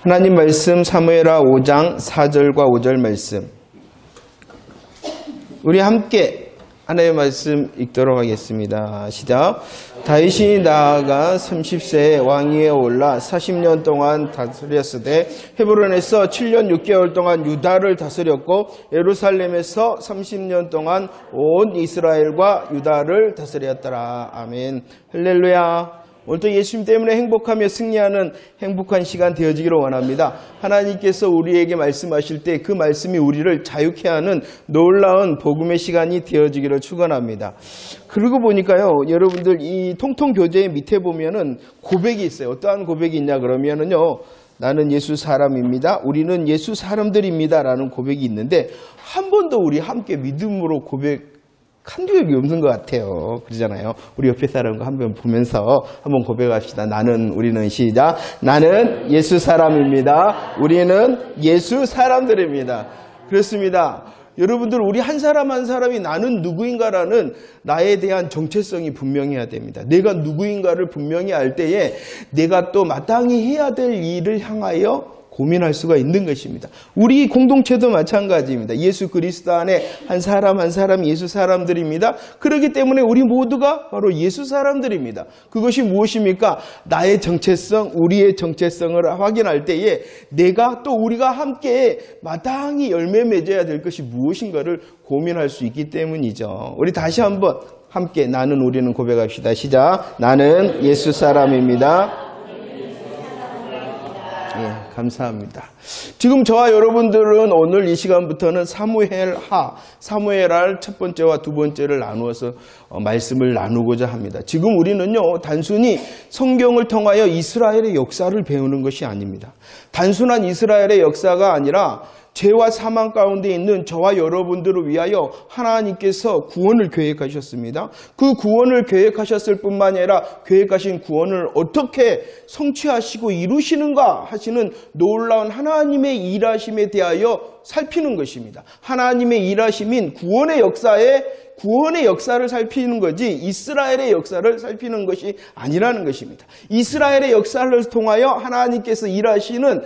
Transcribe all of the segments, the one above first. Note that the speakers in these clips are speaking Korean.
하나님 말씀 사무엘하 5장 4절과 5절 말씀, 우리 함께 하나님의 말씀 읽도록 하겠습니다. 시작. 다윗이 나아가 30세에 왕위에 올라 40년 동안 다스렸으되 헤브론에서 7년 6개월 동안 유다를 다스렸고 예루살렘에서 30년 동안 온 이스라엘과 유다를 다스렸더라. 아멘. 할렐루야. 오늘도 예수님 때문에 행복하며 승리하는 행복한 시간 되어지기를 원합니다. 하나님께서 우리에게 말씀하실 때 그 말씀이 우리를 자유케 하는 놀라운 복음의 시간이 되어지기를 축원합니다. 그러고 보니까요, 여러분들 이 통통교재 밑에 보면은 고백이 있어요. 어떠한 고백이 있냐 그러면은요, 나는 예수 사람입니다. 우리는 예수 사람들입니다. 라는 고백이 있는데, 한 번도 우리 함께 믿음으로 한 적이 없는 것 같아요. 그러잖아요. 우리 옆에 사람과 한번 보면서 한번 고백합시다. 우리는 시작. 나는 예수 사람입니다. 우리는 예수 사람들입니다. 그렇습니다. 여러분들, 우리 한 사람 한 사람이 나는 누구인가라는 나에 대한 정체성이 분명해야 됩니다. 내가 누구인가를 분명히 알 때에 내가 또 마땅히 해야 될 일을 향하여 고민할 수가 있는 것입니다. 우리 공동체도 마찬가지입니다. 예수 그리스도 안에 한 사람 한 사람이 예수 사람들입니다. 그렇기 때문에 우리 모두가 바로 예수 사람들입니다. 그것이 무엇입니까? 나의 정체성, 우리의 정체성을 확인할 때에 내가 또 우리가 함께 마땅히 열매 맺어야 될 것이 무엇인가를 고민할 수 있기 때문이죠. 우리 다시 한번 함께 우리는 고백합시다. 시작. 나는 예수 사람입니다. 예, 감사합니다. 지금 저와 여러분들은 오늘 이 시간부터는 사무엘할 첫 번째와 두 번째를 나누어서 말씀을 나누고자 합니다. 지금 우리는요, 단순히 성경을 통하여 이스라엘의 역사를 배우는 것이 아닙니다. 단순한 이스라엘의 역사가 아니라 죄와 사망 가운데 있는 저와 여러분들을 위하여 하나님께서 구원을 계획하셨습니다. 그 구원을 계획하셨을 뿐만 아니라 계획하신 구원을 어떻게 성취하시고 이루시는가 하시는 놀라운 하나님의 일하심에 대하여 살피는 것입니다. 하나님의 일하심인 구원의 역사를 살피는 거지 이스라엘의 역사를 살피는 것이 아니라는 것입니다. 이스라엘의 역사를 통하여 하나님께서 일하시는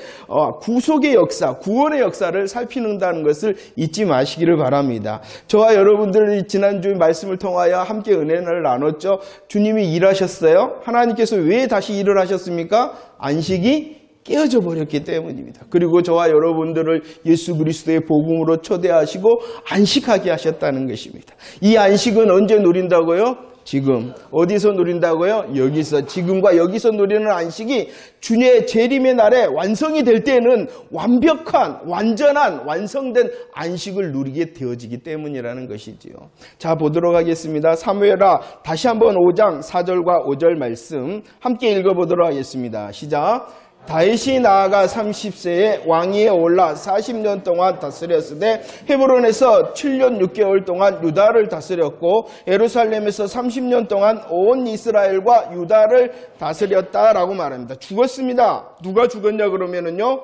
구속의 역사, 구원의 역사를 살피는다는 것을 잊지 마시기를 바랍니다. 저와 여러분들이 지난주 말씀을 통하여 함께 은혜를 나눴죠. 주님이 일하셨어요. 하나님께서 왜 다시 일을 하셨습니까? 안식이 깨어져 버렸기 때문입니다. 그리고 저와 여러분들을 예수 그리스도의 복음으로 초대하시고 안식하게 하셨다는 것입니다. 이 안식은 언제 누린다고요? 지금. 어디서 누린다고요? 여기서. 지금과 여기서 누리는 안식이 주의 재림의 날에 완성이 될 때는 완벽한, 완전한, 완성된 안식을 누리게 되어지기 때문이라는 것이지요. 자, 보도록 하겠습니다. 사무엘하 다시 한번 5장 4절과 5절 말씀 함께 읽어보도록 하겠습니다. 시작. 다윗이 나아가 30세에 왕위에 올라 40년 동안 다스렸으되 헤브론에서 7년 6개월 동안 유다를 다스렸고 예루살렘에서 30년 동안 온 이스라엘과 유다를 다스렸다라고 말합니다. 죽었습니다. 누가 죽었냐 그러면은요,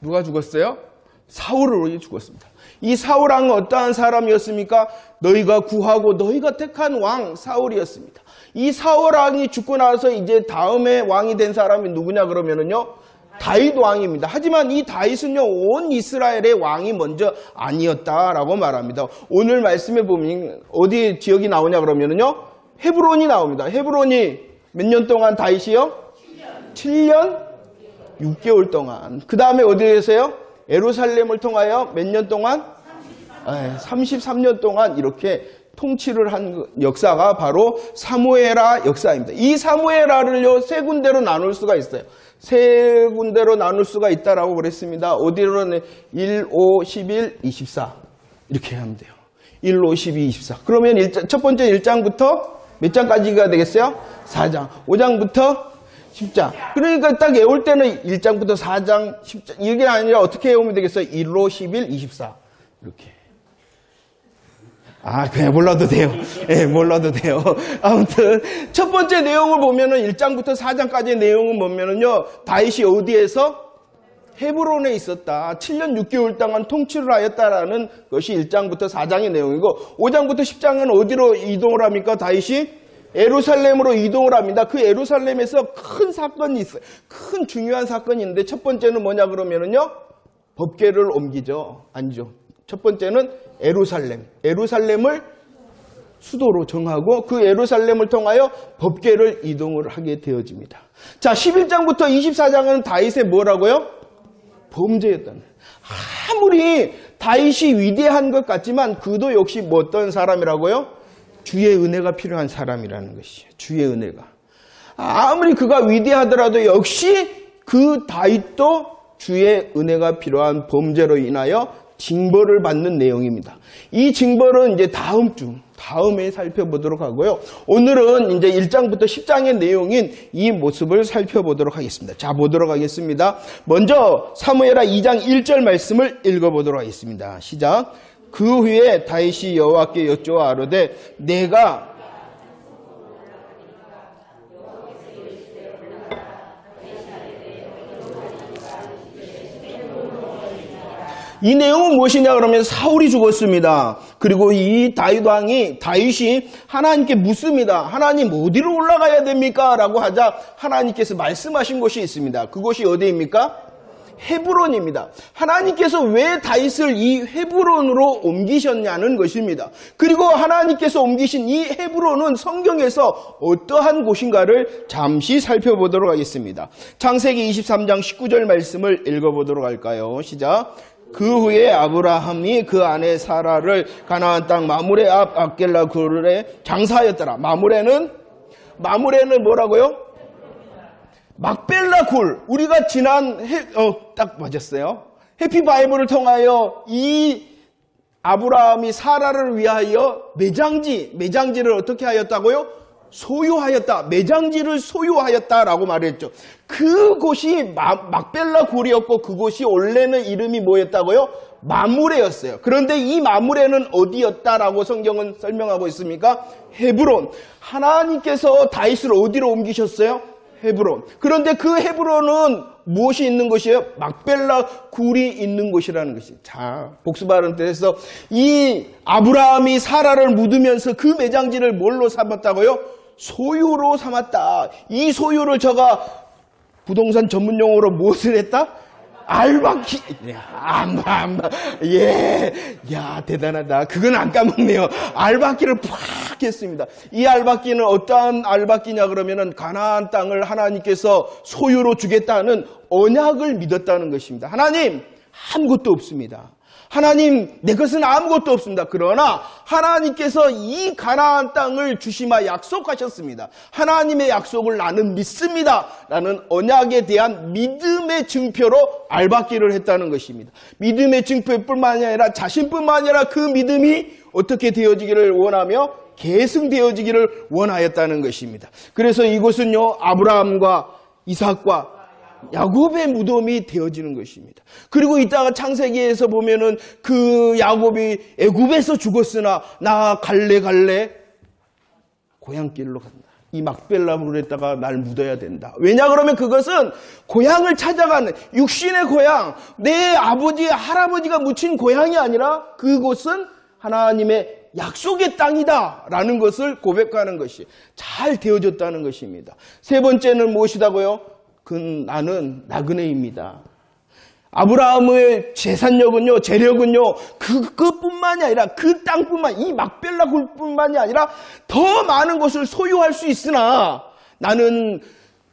누가 죽었어요? 사울이 죽었습니다. 이 사울 왕은 어떠한 사람이었습니까? 너희가 구하고 너희가 택한 왕 사울이었습니다. 이 사울 왕이 죽고 나서 이제 다음에 왕이 된 사람이 누구냐 그러면은요, 다윗 왕입니다. 하지만 이 다윗은요, 온 이스라엘의 왕이 먼저 아니었다라고 말합니다. 오늘 말씀에 보면 어디 지역이 나오냐 그러면은요, 헤브론이 나옵니다. 헤브론이 몇 년 동안 다윗이요? 7년 6개월 동안. 그 다음에 어디에서요? 예루살렘을 통하여 몇 년 동안? 33년 동안 이렇게 통치를 한 역사가 바로 사무엘하 역사입니다. 이 사무엘하를요, 세 군데로 나눌 수가 있어요. 세 군데로 나눌 수가 있다라고 그랬습니다. 어디로는 1, 5, 11, 24 이렇게 하면 돼요. 1, 5, 12, 24. 그러면 첫 번째 1장부터 몇 장까지가 되겠어요? 4장. 5장부터 10장. 그러니까 딱 외울 때는 1장부터 4장, 10장 이게 아니라 어떻게 외우면 되겠어요? 1, 5, 11, 24 이렇게. 그냥 몰라도 돼요. 예, 몰라도 돼요. 아무튼, 첫 번째 내용을 보면은 1장부터 4장까지의 내용은 보면은요, 다윗이 어디에서? 헤브론에 있었다. 7년 6개월 동안 통치를 하였다라는 것이 1장부터 4장의 내용이고, 5장부터 10장은 어디로 이동을 합니까? 다윗이? 예루살렘으로 이동을 합니다. 그 예루살렘에서 큰 사건이 있어요. 큰 중요한 사건이 있는데 첫 번째는 뭐냐 그러면은요. 법궤를 옮기죠. 아니죠. 첫 번째는 예루살렘을 수도로 정하고 그 예루살렘을 통하여 법궤를 이동을 하게 되어집니다. 자, 11장부터 24장은 다윗의 뭐라고요? 범죄였다는. 아무리 다윗이 위대한 것 같지만 그도 역시 뭐 어떤 사람이라고요? 주의 은혜가 필요한 사람이라는 것이에요. 주의 은혜가. 아무리 그가 위대하더라도 역시 그 다윗도 주의 은혜가 필요한 범죄로 인하여 징벌을 받는 내용입니다. 이 징벌은 이제 다음에 살펴보도록 하고요. 오늘은 이제 1장부터 10장의 내용인 이 모습을 살펴보도록 하겠습니다. 자, 보도록 하겠습니다. 먼저 사무엘하 2장 1절 말씀을 읽어보도록 하겠습니다. 시작. 그 후에 다윗이 여호와께 여쭈어 아뢰되 내가 이 내용은 무엇이냐 그러면 사울이 죽었습니다. 그리고 이 다윗이 하나님께 묻습니다. 하나님 어디로 올라가야 됩니까? 라고 하자 하나님께서 말씀하신 곳이 있습니다. 그곳이 어디입니까? 헤브론입니다. 하나님께서 왜 다윗을 이 헤브론으로 옮기셨냐는 것입니다. 그리고 하나님께서 옮기신 이 헤브론은 성경에서 어떠한 곳인가를 잠시 살펴보도록 하겠습니다. 창세기 23장 19절 말씀을 읽어보도록 할까요? 시작. 그 후에 아브라함이 그 아내 사라를 가나안 땅 마므레 앞 아켈라 굴에 장사하였더라. 마므레는 뭐라고요? 막벨라 굴. 우리가 딱 맞았어요. 해피 바이블을 통하여 이 아브라함이 사라를 위하여 매장지를 어떻게 하였다고요? 소유하였다. 매장지를 소유하였다라고 말했죠. 그곳이 막벨라 굴이었고 그곳이 원래는 이름이 뭐였다고요? 마므레였어요. 그런데 이 마므레는 어디였다라고 성경은 설명하고 있습니까? 헤브론. 하나님께서 다윗을 어디로 옮기셨어요? 헤브론. 그런데 그 헤브론은 무엇이 있는 곳이에요? 막벨라 굴이 있는 곳이라는 것이에요. 자, 복수발언 때에서 이 아브라함이 사라를 묻으면서 그 매장지를 뭘로 삼았다고요? 소유로 삼았다. 이 소유를 저가 부동산 전문 용어로 무엇을 했다? 알바키. 야, 대단하다. 그건 안 까먹네요. 알바키를 팍 했습니다. 이 알바키는 어떠한 알바키냐 그러면은 가나안 땅을 하나님께서 소유로 주겠다는 언약을 믿었다는 것입니다. 하나님, 아무것도 없습니다. 하나님, 내 것은 아무것도 없습니다. 그러나 하나님께서 이 가나안 땅을 주시마 약속하셨습니다. 하나님의 약속을 나는 믿습니다. 라는 언약에 대한 믿음의 증표로 알바끼를 했다는 것입니다. 믿음의 증표뿐만 아니라 자신뿐만 아니라 그 믿음이 어떻게 되어지기를 원하며 계승되어지기를 원하였다는 것입니다. 그래서 이곳은요, 아브라함과 이삭과 야곱의 무덤이 되어지는 것입니다. 그리고 이따가 창세기에서 보면은 그 야곱이 애굽에서 죽었으나 나 갈래 고향길로 간다. 이 막벨라 굴에다가 날 묻어야 된다. 왜냐 그러면 그것은 고향을 찾아가는 육신의 고향, 내 아버지 할아버지가 묻힌 고향이 아니라 그곳은 하나님의 약속의 땅이다 라는 것을 고백하는 것이 잘 되어졌다는 것입니다. 세 번째는 무엇이다고요? 나는 나그네입니다. 아브라함의 재산력은요, 재력은요, 그것뿐만이 아니라 그 땅뿐만, 이 막벨라 굴뿐만이 아니라 더 많은 것을 소유할 수 있으나 나는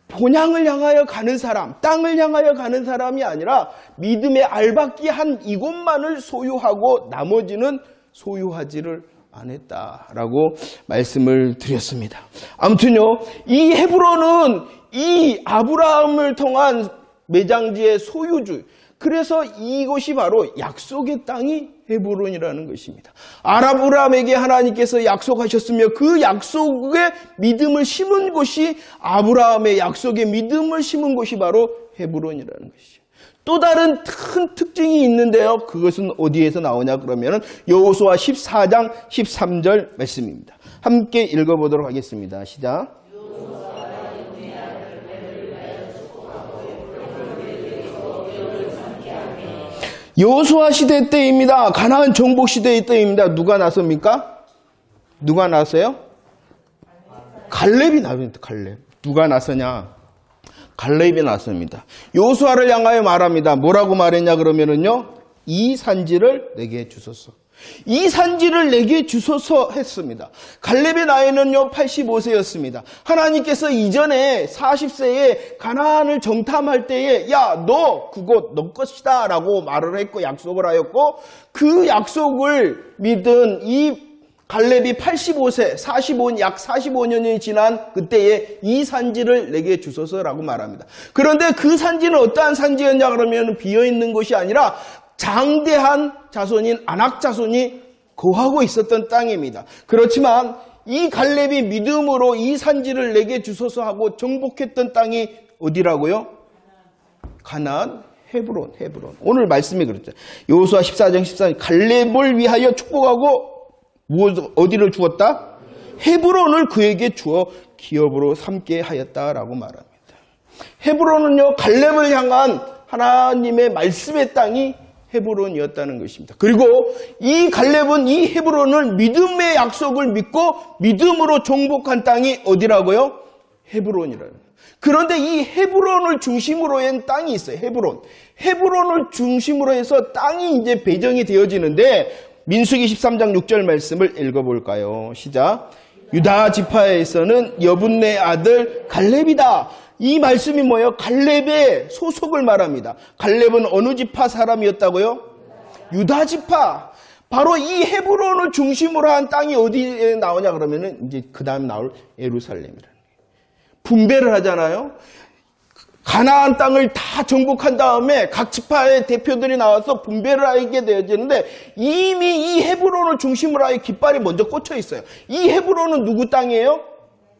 본향을 향하여 가는 사람, 땅을 향하여 가는 사람이 아니라 믿음의 알박기 한 이곳만을 소유하고 나머지는 소유하지를 안 했다라고 말씀을 드렸습니다. 아무튼요, 이 헤브론은 이 아브라함을 통한 매장지의 소유주, 그래서 이곳이 바로 약속의 땅이 헤브론이라는 것입니다. 아브라함에게 하나님께서 약속하셨으며 그 약속의 믿음을 심은 곳이 아브라함의 약속의 믿음을 심은 곳이 바로 헤브론이라는 것이죠. 또 다른 큰 특징이 있는데요. 그것은 어디에서 나오냐 그러면 여호수아 14장 13절 말씀입니다. 함께 읽어보도록 하겠습니다. 시작. 여호수아 시대 때입니다. 가나안 정복 시대의 때입니다. 누가 나섭니까? 누가 나서요? 갈렙이 나섭니다. 갈렙. 누가 나서냐? 갈렙이 나섭니다. 요수아를 향하여 말합니다. 뭐라고 말했냐 그러면은요. 이 산지를 내게 주소서. 이 산지를 내게 주소서 했습니다. 갈렙의 나이는요 85세였습니다. 하나님께서 이전에 40세에 가나안을 정탐할 때에 야, 너 그곳 너 것이다 라고 말을 했고 약속을 하였고 그 약속을 믿은 이 갈렙이 85세, 약 45년이 지난 그때에 이 산지를 내게 주소서라고 말합니다. 그런데 그 산지는 어떠한 산지였냐 그러면 비어있는 것이 아니라 장대한 자손인 아낙 자손이 거하고 있었던 땅입니다. 그렇지만 이 갈렙이 믿음으로 이 산지를 내게 주소서 하고 정복했던 땅이 어디라고요? 가나안, 헤브론. 오늘 말씀이 그렇죠. 여호수아 14장 14절 갈렙을 위하여 축복하고 어디를 주었다? 헤브론을 그에게 주어 기업으로 삼게 하였다라고 말합니다. 헤브론은요 갈렙을 향한 하나님의 말씀의 땅이 헤브론이었다는 것입니다. 그리고 이 갈렙은 이 헤브론을 믿음의 약속을 믿고 믿음으로 정복한 땅이 어디라고요? 헤브론이라는. 그런데 이 헤브론을 중심으로 한 땅이 있어요. 헤브론을 중심으로 해서 땅이 이제 배정이 되어지는데 민수기 13장 6절 말씀을 읽어볼까요? 시작. 유다 지파에서는 여분네 아들 갈렙이다. 이 말씀이 뭐예요? 갈렙의 소속을 말합니다. 갈렙은 어느 지파 사람이었다고요? 유다 지파. 바로 이 헤브론을 중심으로 한 땅이 어디에 나오냐 그러면은 이제 그 다음 나올 예루살렘이라는 거예요. 분배를 하잖아요. 가나안 땅을 다 정복한 다음에 각 지파의 대표들이 나와서 분배를 하게 되어지는데 이미 이 헤브론을 중심으로 하여 깃발이 먼저 꽂혀 있어요. 이 헤브론은 누구 땅이에요?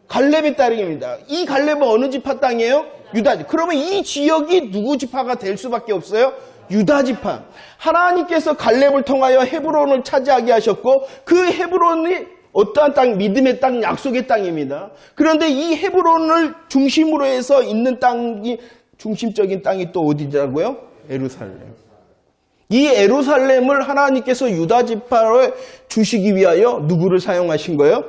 갈렙의 땅입니다. 이 갈렙은 어느 지파 땅이에요? 유다 지파. 그러면 이 지역이 누구 지파가 될 수밖에 없어요? 유다 지파. 하나님께서 갈렙을 통하여 헤브론을 차지하게 하셨고 그 헤브론이 어떠한 땅? 믿음의 땅, 약속의 땅입니다. 그런데 이 헤브론을 중심으로 해서 있는 땅이 중심적인 땅이 또 어디라고요? 예루살렘. 이 예루살렘을 하나님께서 유다 지파를 주시기 위하여 누구를 사용하신 거예요?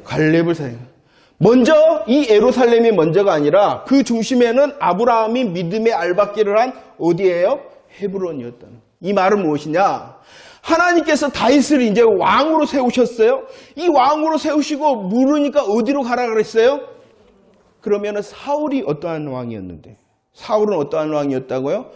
갈렙을 사용하신 거예요. 먼저 이 예루살렘이 먼저가 아니라 그 중심에는 아브라함이 믿음의 알박기를 한 어디예요? 헤브론이었다는. 이 말은 무엇이냐? 하나님께서 다윗을 이제 왕으로 세우셨어요. 이 왕으로 세우시고 물으니까 어디로 가라 그랬어요? 그러면 사울이 어떠한 왕이었는데? 사울은 어떠한 왕이었다고요?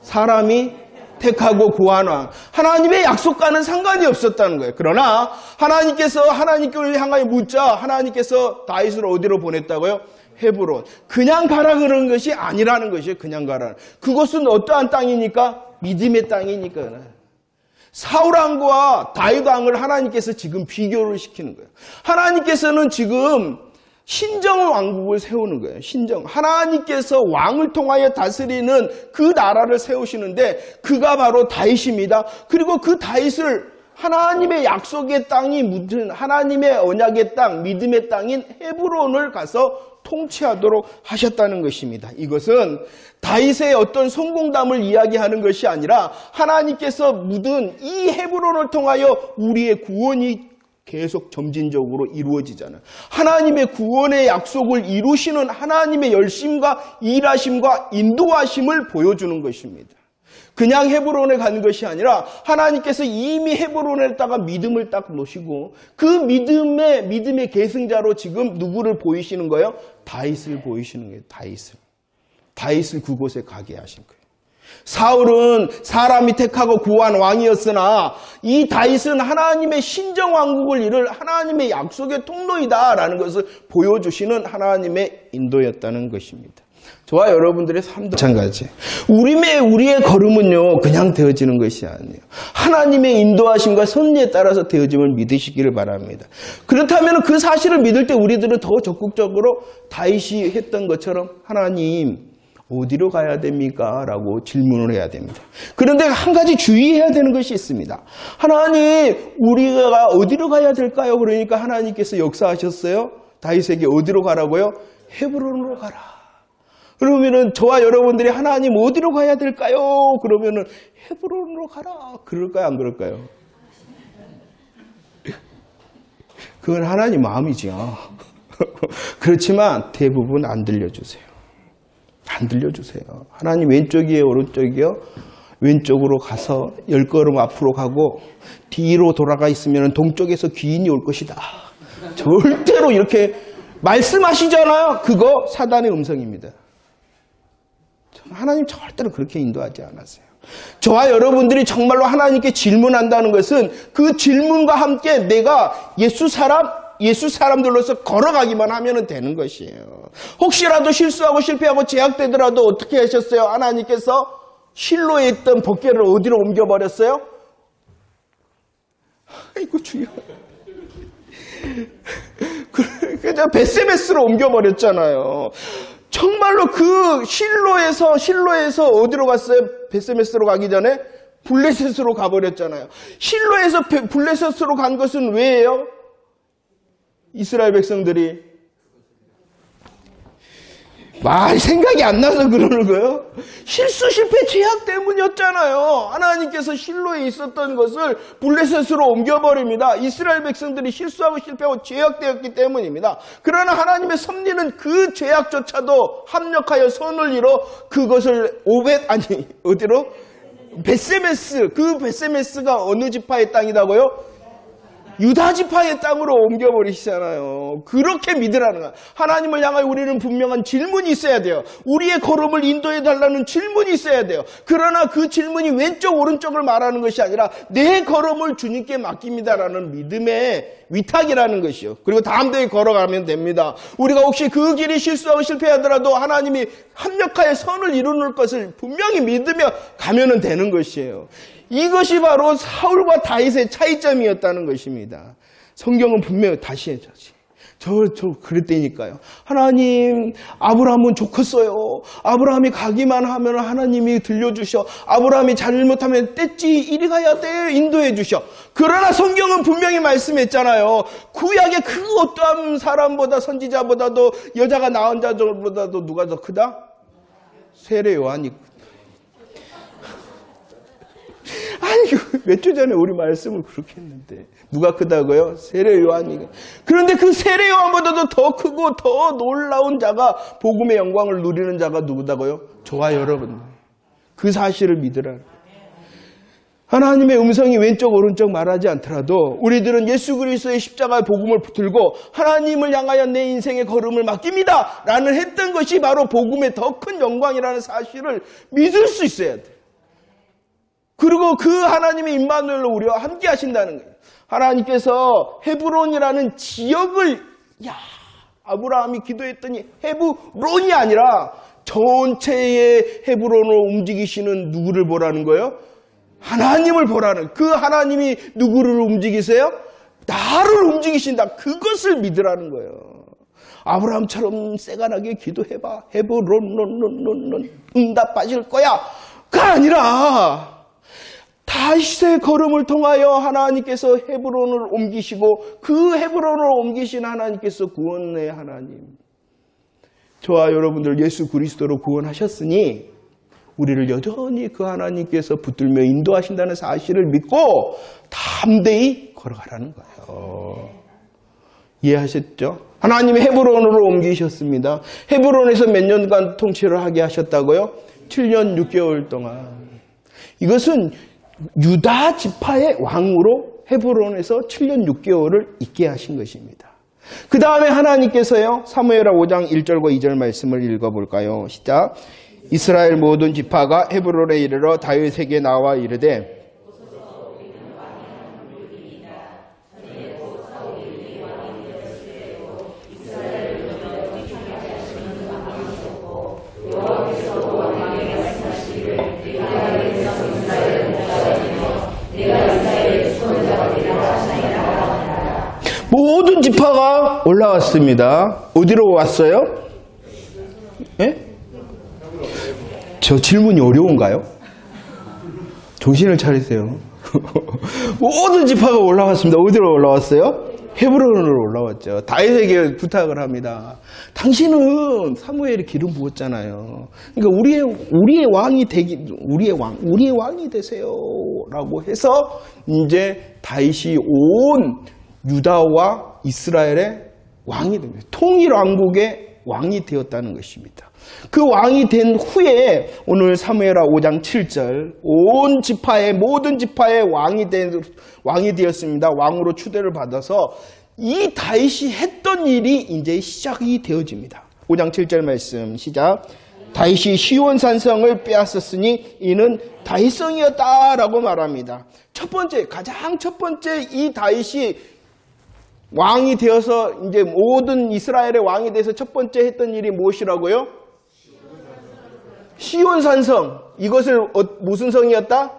사람이 택하고 구한 왕. 하나님의 약속과는 상관이 없었다는 거예요. 그러나 하나님께서 하나님께 향하여 묻자 하나님께서 다윗을 어디로 보냈다고요? 헤브론. 그냥 가라 그런 것이 아니라는 것이에요. 그냥 가라. 그것은 어떠한 땅이니까? 믿음의 땅이니까. 사울 왕과 다윗 왕을 하나님께서 지금 비교를 시키는 거예요. 하나님께서는 지금 신정 왕국을 세우는 거예요. 신정. 하나님께서 왕을 통하여 다스리는 그 나라를 세우시는데 그가 바로 다윗입니다. 그리고 그 다윗을 하나님의 약속의 땅이 묻은 하나님의 언약의 땅, 믿음의 땅인 헤브론을 가서 통치하도록 하셨다는 것입니다. 이것은 다윗의 어떤 성공담을 이야기하는 것이 아니라 하나님께서 묻은 이 헤브론을 통하여 우리의 구원이 계속 점진적으로 이루어지잖아요. 하나님의 구원의 약속을 이루시는 하나님의 열심과 일하심과 인도하심을 보여주는 것입니다. 그냥 헤브론에 간 것이 아니라 하나님께서 이미 헤브론에다가 믿음을 딱 놓으시고 그 믿음의 계승자로 지금 누구를 보이시는 거예요? 다윗을 보이시는 거예요. 다윗을 그곳에 가게 하신 거예요. 사울은 사람이 택하고 구한 왕이었으나 이 다윗은 하나님의 신정왕국을 이룰 하나님의 약속의 통로이다라는 것을 보여주시는 하나님의 인도였다는 것입니다. 저와 여러분들의 삶도 마찬가지. 우리의 걸음은요 그냥 되어지는 것이 아니에요. 하나님의 인도하심과 섭리에 따라서 되어짐을 믿으시기를 바랍니다. 그렇다면 그 사실을 믿을 때 우리들은 더 적극적으로 다윗이 했던 것처럼 하나님 어디로 가야 됩니까? 라고 질문을 해야 됩니다. 그런데 한 가지 주의해야 되는 것이 있습니다. 하나님 우리가 어디로 가야 될까요? 그러니까 하나님께서 역사하셨어요. 다윗에게 어디로 가라고요? 헤브론으로 가라. 그러면은 저와 여러분들이 하나님 어디로 가야 될까요? 그러면은 헤브론으로 가라. 그럴까요? 안 그럴까요? 그건 하나님 마음이지요. 그렇지만 대부분 안 들려주세요. 안 들려주세요. 하나님 왼쪽이에요, 오른쪽이요? 왼쪽으로 가서 10걸음 앞으로 가고 뒤로 돌아가 있으면 동쪽에서 귀인이 올 것이다. 절대로 이렇게 말씀하시잖아요. 그거 사단의 음성입니다. 하나님 절대로 그렇게 인도하지 않았어요. 저와 여러분들이 정말로 하나님께 질문한다는 것은 그 질문과 함께 내가 예수 사람들로서 걸어가기만 하면 되는 것이에요. 혹시라도 실수하고 실패하고 제약되더라도 어떻게 하셨어요? 하나님께서 실로에 있던 법궤를 어디로 옮겨버렸어요? 아이고 주여. 그냥 벳세메스로 옮겨버렸잖아요. 정말로 그 실로에서 어디로 갔어요? 벳세메스로 가기 전에 블레셋으로 가버렸잖아요. 실로에서 블레셋으로 간 것은 왜예요? 이스라엘 백성들이 말 생각이 안 나서 그러는 거예요. 실수, 실패, 죄악 때문이었잖아요. 하나님께서 실로에 있었던 것을 블레셋으로 옮겨버립니다. 이스라엘 백성들이 실수하고 실패하고 죄악되었기 때문입니다. 그러나 하나님의 섭리는 그 죄악조차도 합력하여 선을 이뤄 그것을 어디로? 벳세메스. 그 벳세메스가 어느 지파의 땅이라고요? 유다 지파의 땅으로 옮겨버리시잖아요. 그렇게 믿으라는 거야. 하나님을 향하여 우리는 분명한 질문이 있어야 돼요. 우리의 걸음을 인도해달라는 질문이 있어야 돼요. 그러나 그 질문이 왼쪽 오른쪽을 말하는 것이 아니라 내 걸음을 주님께 맡깁니다라는 믿음의 위탁이라는 것이요. 그리고 다음 대에 걸어가면 됩니다. 우리가 혹시 그 길이 실수하고 실패하더라도 하나님이 합력하여 선을 이루는 것을 분명히 믿으며 가면 되는 것이에요. 이것이 바로 사울과 다윗의 차이점이었다는 것입니다. 성경은 분명히 다시 해야지. 저 그랬다니까요. 하나님, 아브라함은 좋겠어요. 아브라함이 가기만 하면 하나님이 들려주셔. 아브라함이 잘못하면 떼찌 이리 가야 돼. 인도해 주셔. 그러나 성경은 분명히 말씀했잖아요. 구약의 그 어떠한 사람보다 선지자보다도 여자가 낳은 자보다도 누가 더 크다? 세례 요한이. 아니, 몇 주 전에 우리 말씀을 그렇게 했는데 누가 크다고요? 세례 요한이. 그런데 그 세례 요한보다도 더 크고 더 놀라운 자가, 복음의 영광을 누리는 자가 누구다고요? 저와 여러분. 그 사실을 믿으라. 하나님의 음성이 왼쪽 오른쪽 말하지 않더라도 우리들은 예수 그리스도의 십자가의 복음을 들고 하나님을 향하여 내 인생의 걸음을 맡깁니다 라는 했던 것이 바로 복음의 더 큰 영광이라는 사실을 믿을 수 있어야 돼. 그리고 그 하나님의 임마누엘로 우리와 함께 하신다는 거예요. 하나님께서 헤브론이라는 지역을, 아브라함이 기도했더니 헤브론이 아니라 전체의 헤브론을 움직이시는 누구를 보라는 거예요? 하나님을 보라는. 그 하나님이 누구를 움직이세요? 나를 움직이신다. 그것을 믿으라는 거예요. 아브라함처럼 세간하게 기도해봐. 헤브론 응답하실 거야. 가 아니라 다윗의 걸음을 통하여 하나님께서 헤브론을 옮기시고 그 헤브론을 옮기신 하나님께서 구원의 하나님. 저와 여러분들 예수 그리스도로 구원하셨으니 우리를 여전히 그 하나님께서 붙들며 인도하신다는 사실을 믿고 담대히 걸어가라는 거예요. 이해하셨죠? 하나님이 헤브론으로 옮기셨습니다. 헤브론에서 몇 년간 통치를 하게 하셨다고요? 7년 6개월 동안. 이것은 유다 지파의 왕으로 헤브론에서 7년 6개월을 있게 하신 것입니다. 그 다음에 하나님께서요, 사무엘하 5장 1절과 2절 말씀을 읽어볼까요? 시작. 이스라엘 모든 지파가 헤브론에 이르러 다윗에게 나와 이르되 모든 지파가 올라왔습니다. 어디로 왔어요? 예? 저 질문이 어려운가요? 정신을 차리세요. 모든 지파가 올라왔습니다. 어디로 올라왔어요? 헤브론으로 올라왔죠. 다윗에게 부탁을 합니다. 당신은 사무엘이 기름 부었잖아요. 그러니까 우리의 왕이 우리의 왕이 되세요라고 해서 이제 다윗이 온 유다와 이스라엘에 왕이 됩니다. 통일왕국의 왕이 되었다는 것입니다. 그 왕이 된 후에 오늘 사무엘하 5장 7절 온 지파의 모든 지파의 왕이 되었습니다. 왕으로 추대를 받아서 이 다윗이 했던 일이 이제 시작이 되어집니다. 5장 7절 말씀 시작. 다윗이 시온산성을 빼앗았으니 이는 다윗성이었다라고 말합니다. 가장 첫 번째 이 다윗이 왕이 되어서 이제 모든 이스라엘의 왕이 돼서 첫 번째 했던 일이 무엇이라고요? 시온산성. 이것을 무슨 성이었다?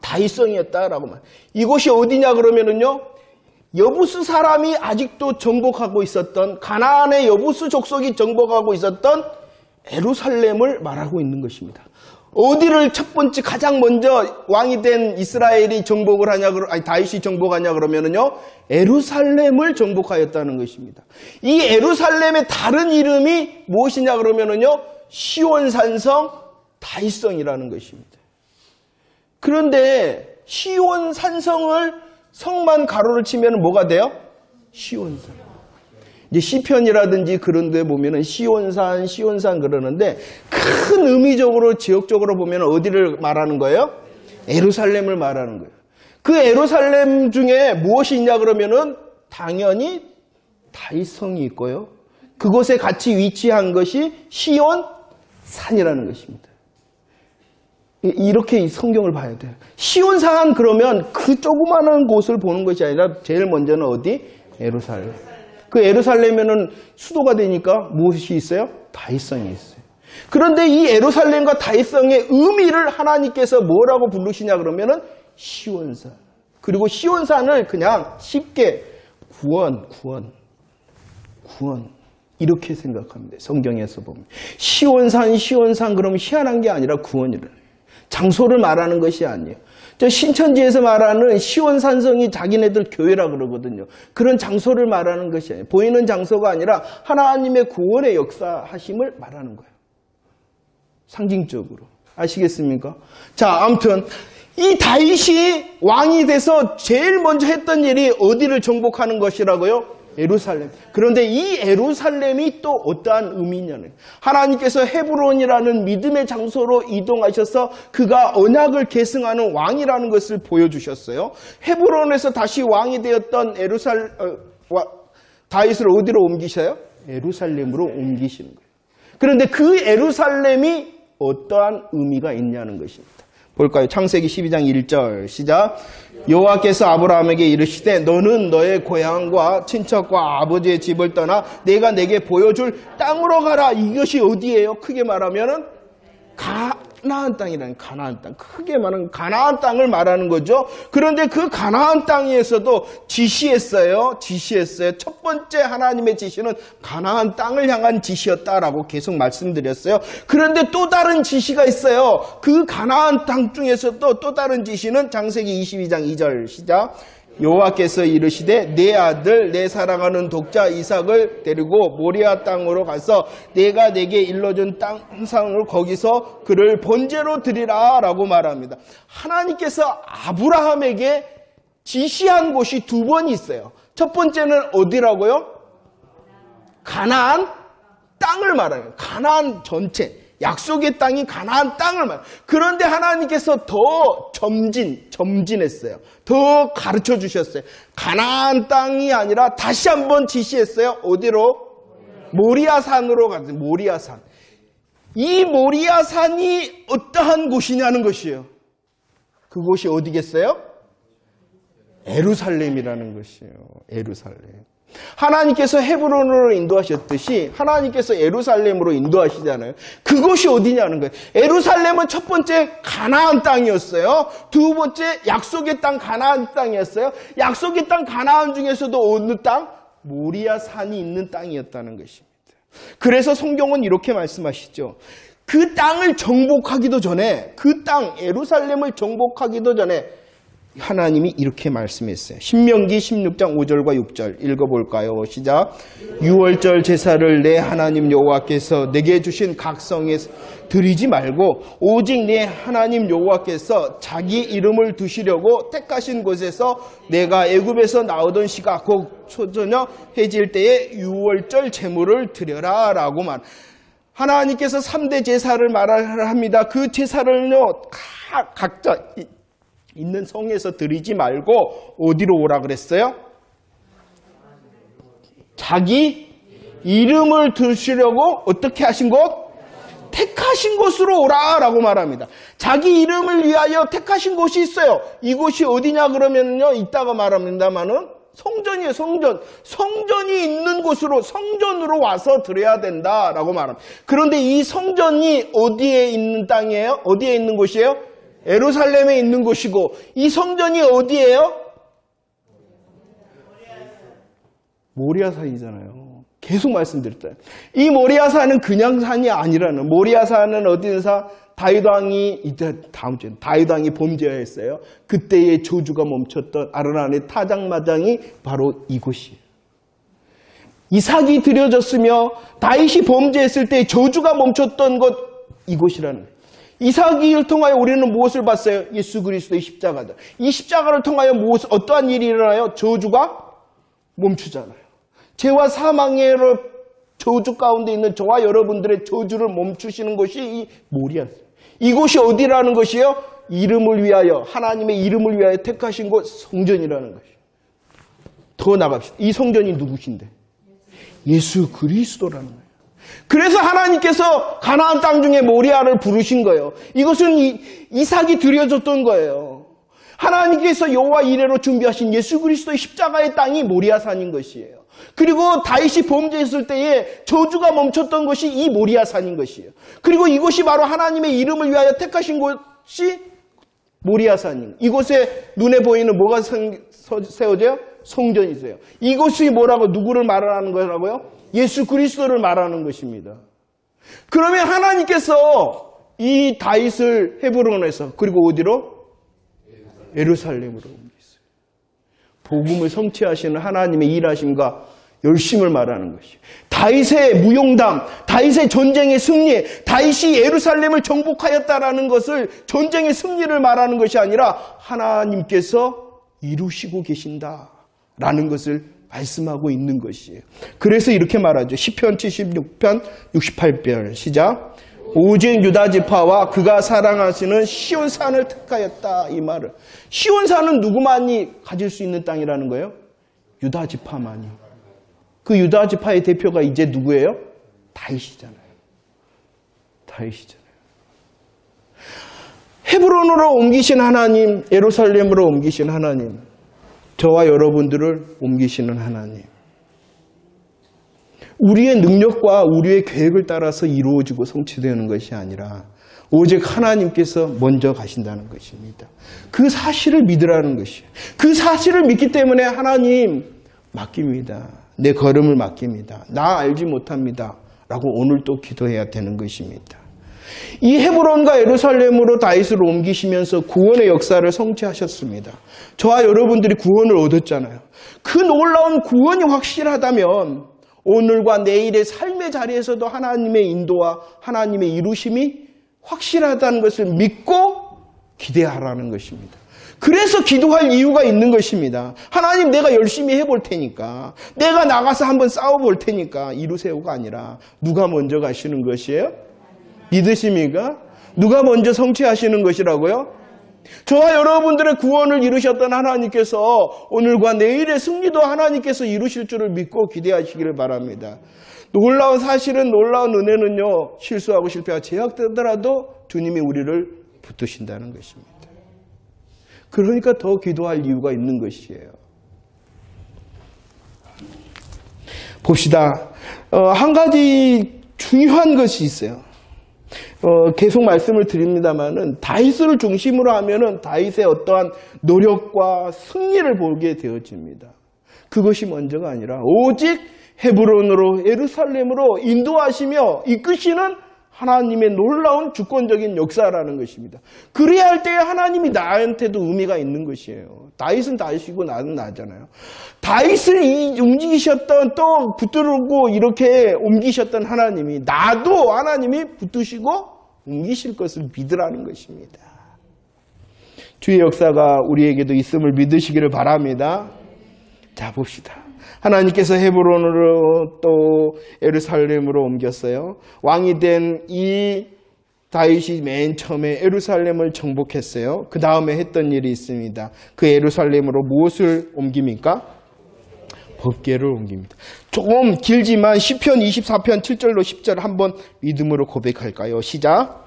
다윗성이었다라고 말. 이곳이 어디냐 그러면은요. 여부스 사람이 아직도 정복하고 있었던 가나안의 여부스 족속이 정복하고 있었던 예루살렘을 말하고 있는 것입니다. 어디를 첫 번째 가장 먼저 왕이 된 이스라엘이 정복을 하냐 다윗이 정복하냐 그러면은요. 예루살렘을 정복하였다는 것입니다. 이 예루살렘의 다른 이름이 무엇이냐 그러면은요. 시온산성 다윗성이라는 것입니다. 그런데 시온산성을 성만 가로를 치면 뭐가 돼요? 시온산. 이제 시편이라든지 그런 데 보면은 시온산 그러는데 큰 의미적으로 지역적으로 보면 어디를 말하는 거예요? 예루살렘을 말하는 거예요. 그 예루살렘 중에 무엇이 있냐 그러면은 당연히 다윗성이 있고요. 그곳에 같이 위치한 것이 시온산이라는 것입니다. 이렇게 성경을 봐야 돼요. 시온산 그러면 그 조그마한 곳을 보는 것이 아니라 제일 먼저는 어디? 예루살렘. 그 예루살렘에는 수도가 되니까 무엇이 있어요? 다윗성이 있어요. 그런데 이 예루살렘과 다윗성의 의미를 하나님께서 뭐라고 부르시냐 그러면은 시온산. 그리고 시온산을 그냥 쉽게 구원 이렇게 생각합니다. 성경에서 보면 시온산 그러면 희한한 게 아니라 구원이라는 장소를 말하는 것이 아니에요. 저 신천지에서 말하는 시온산성이 자기네들 교회라 그러거든요. 그런 장소를 말하는 것이 아니에요. 보이는 장소가 아니라 하나님의 구원의 역사하심을 말하는 거예요. 상징적으로. 아시겠습니까? 자, 아무튼 이 다윗이 왕이 돼서 제일 먼저 했던 일이 어디를 정복하는 것이라고요? 예루살렘. 그런데 이 예루살렘이 또 어떠한 의미냐는 하나님께서 헤브론이라는 믿음의 장소로 이동하셔서 그가 언약을 계승하는 왕이라는 것을 보여주셨어요. 헤브론에서 다시 왕이 되었던 다윗을 어디로 옮기셔요? 예루살렘으로 옮기시는 거예요. 그런데 그 예루살렘이 어떠한 의미가 있냐는 것입니다. 볼까요? 창세기 12장 1절 시작. 여호와께서 아브라함에게 이르시되 너는 너의 고향과 친척과 아버지의 집을 떠나 내가 내게 보여줄 땅으로 가라. 이것이 어디예요? 크게 말하면은 가나안 땅이라는 가나안 땅. 크게 말하면 가나안 땅을 말하는 거죠. 그런데 그 가나안 땅에서도 지시했어요. 첫 번째 하나님의 지시는 가나안 땅을 향한 지시였다라고 계속 말씀드렸어요. 그런데 또 다른 지시가 있어요. 그 가나안 땅 중에서도 또 다른 지시는 창세기 22장 2절 시작. 여호와께서 이르시되 내 아들 내 사랑하는 독자 이삭을 데리고 모리아 땅으로 가서 내가 내게 일러준 땅상을 거기서 그를 번제로 드리라 라고 말합니다. 하나님께서 아브라함에게 지시한 곳이 두 번 있어요. 첫 번째는 어디라고요? 가나안 땅을 말하는 거예요. 가나안 전체. 약속의 땅이 가나안 땅을 말. 그런데 하나님께서 더 점진했어요. 더 가르쳐 주셨어요. 가나안 땅이 아니라 다시 한번 지시했어요. 어디로? 모리아산으로 가서 모리아산. 이 모리아산이 어떠한 곳이냐는 것이에요. 그곳이 어디겠어요? 예루살렘이라는 것이에요. 예루살렘. 하나님께서 헤브론으로 인도하셨듯이 하나님께서 예루살렘으로 인도하시잖아요. 그곳이 어디냐는 거예요. 예루살렘은 첫 번째 가나안 땅이었어요. 두 번째 약속의 땅 가나안 땅이었어요. 약속의 땅 가나안 중에서도 어느 땅? 모리아 산이 있는 땅이었다는 것입니다. 그래서 성경은 이렇게 말씀하시죠. 그 땅을 정복하기도 전에 그 땅 예루살렘을 정복하기도 전에 하나님이 이렇게 말씀했어요. 신명기 16장 5절과 6절 읽어볼까요? 시작. 유월절 제사를 내 하나님 여호와께서 내게 주신 각 성에서 드리지 말고 오직 내 하나님 여호와께서 자기 이름을 두시려고 택하신 곳에서 내가 애굽에서 나오던 시가 곧 초저녁 해질 때에 유월절 제물을 드려라 라고 말. 하나님께서 3대 제사를 말합니다. 그 제사를요 각자 있는 성에서 드리지 말고 어디로 오라 그랬어요? 자기 이름을 두시려고 어떻게 하신 곳? 택하신 곳으로 오라 라고 말합니다. 자기 이름을 위하여 택하신 곳이 있어요. 이곳이 어디냐 그러면요 이따가 말합니다만은 성전이에요. 성전이 있는 곳으로 성전으로 와서 드려야 된다라고 말합니다. 그런데 이 성전이 어디에 있는 땅이에요? 어디에 있는 곳이에요? 예루살렘에 있는 곳이고 이 성전이 어디예요? 모리아산이잖아요. 계속 말씀드렸어요. 이 모리아산은 그냥 산이 아니라는, 모리아산은 어디 산? 다윗 왕이 이제 다음 주에 다윗 왕이 범죄했어요. 그때의 저주가 멈췄던 아르란의 타작마당이 바로 이곳이에요. 이삭이 드려졌으며 다윗이 범죄했을 때 저주가 멈췄던 곳 이곳이라는 거예요. 이삭을 통하여 우리는 무엇을 봤어요? 예수 그리스도의 십자가다. 이 십자가를 통하여 어떠한 일이 일어나요? 저주가 멈추잖아요. 죄와 사망의 저주 가운데 있는 저와 여러분들의 저주를 멈추시는 것이 이 모리아산. 이곳이 어디라는 것이요? 이름을 위하여, 하나님의 이름을 위하여 택하신 곳 성전이라는 것이요. 더 나갑시다. 이 성전이 누구신데? 예수 그리스도라는 거예요. 그래서 하나님께서 가나안 땅 중에 모리아를 부르신 거예요. 이것은 이삭이 드려졌던 거예요. 하나님께서 여호와 이레로 준비하신 예수 그리스도의 십자가의 땅이 모리아산인 것이에요. 그리고 다윗이 범죄했을 때에 저주가 멈췄던 것이 이 모리아산인 것이에요. 그리고 이곳이 바로 하나님의 이름을 위하여 택하신 곳이 모리아산인. 이곳에 눈에 보이는 뭐가 세워져요? 성전이세요. 이곳이 뭐라고 누구를 말하는 거라고요? 예수 그리스도를 말하는 것입니다. 그러면 하나님께서 이 다윗을 헤브론에서 그리고 어디로? 예루살렘으로 옮겼어요. 복음을 성취하시는 하나님의 일하심과 열심을 말하는 것이에요. 다윗의 무용담, 다윗의 전쟁의 승리, 다윗이 예루살렘을 정복하였다라는 것을 전쟁의 승리를 말하는 것이 아니라 하나님께서 이루시고 계신다라는 것을 말씀하고 있는 것이에요. 그래서 이렇게 말하죠. 시편 76편 68편 시작. 오직 유다 지파와 그가 사랑하시는 시온산을 택하였다. 이 말을. 시온산은 누구만이 가질 수 있는 땅이라는 거예요? 유다 지파만이. 그 유다 지파의 대표가 이제 누구예요? 다윗이잖아요. 다윗이잖아요. 헤브론으로 옮기신 하나님, 예루살렘으로 옮기신 하나님, 저와 여러분들을 옮기시는 하나님. 우리의 능력과 우리의 계획을 따라서 이루어지고 성취되는 것이 아니라 오직 하나님께서 먼저 가신다는 것입니다. 그 사실을 믿으라는 것이에요. 그 사실을 믿기 때문에 하나님 맡깁니다. 내 걸음을 맡깁니다. 나 알지 못합니다. 라고 오늘 또 기도해야 되는 것입니다. 이 헤브론과 예루살렘으로 다윗을 옮기시면서 구원의 역사를 성취하셨습니다. 저와 여러분들이 구원을 얻었잖아요. 그 놀라운 구원이 확실하다면 오늘과 내일의 삶의 자리에서도 하나님의 인도와 하나님의 이루심이 확실하다는 것을 믿고 기대하라는 것입니다. 그래서 기도할 이유가 있는 것입니다. 하나님 내가 열심히 해볼 테니까, 내가 나가서 한번 싸워볼 테니까 이루세요가 아니라 누가 먼저 가시는 것이에요? 믿으십니까? 누가 먼저 성취하시는 것이라고요? 저와 여러분들의 구원을 이루셨던 하나님께서 오늘과 내일의 승리도 하나님께서 이루실 줄을 믿고 기대하시기를 바랍니다. 놀라운 사실은, 놀라운 은혜는요, 실수하고 실패하고 제약되더라도 주님이 우리를 붙드신다는 것입니다. 그러니까 더 기도할 이유가 있는 것이에요. 봅시다. 한 가지 중요한 것이 있어요. 계속 말씀을 드립니다만은 다윗을 중심으로 하면은 다윗의 어떠한 노력과 승리를 보게 되어집니다. 그것이 먼저가 아니라 오직 헤브론으로 예루살렘으로 인도하시며 이끄시는 하나님의 놀라운 주권적인 역사라는 것입니다. 그래야 할 때에 하나님이 나한테도 의미가 있는 것이에요. 다윗은 다윗이고 나는 나잖아요. 다윗을 움직이셨던 또 붙들고 이렇게 옮기셨던 하나님이 나도 하나님이 붙드시고 옮기실 것을 믿으라는 것입니다. 주의 역사가 우리에게도 있음을 믿으시기를 바랍니다. 자, 봅시다. 하나님께서 헤브론으로 또 예루살렘으로 옮겼어요. 왕이 된 이 다윗이 맨 처음에 예루살렘을 정복했어요. 그 다음에 했던 일이 있습니다. 그 예루살렘으로 무엇을 옮깁니까? 법궤를 옮깁니다. 조금 길지만 시편 24편 7절로 10절 한번 믿음으로 고백할까요? 시작.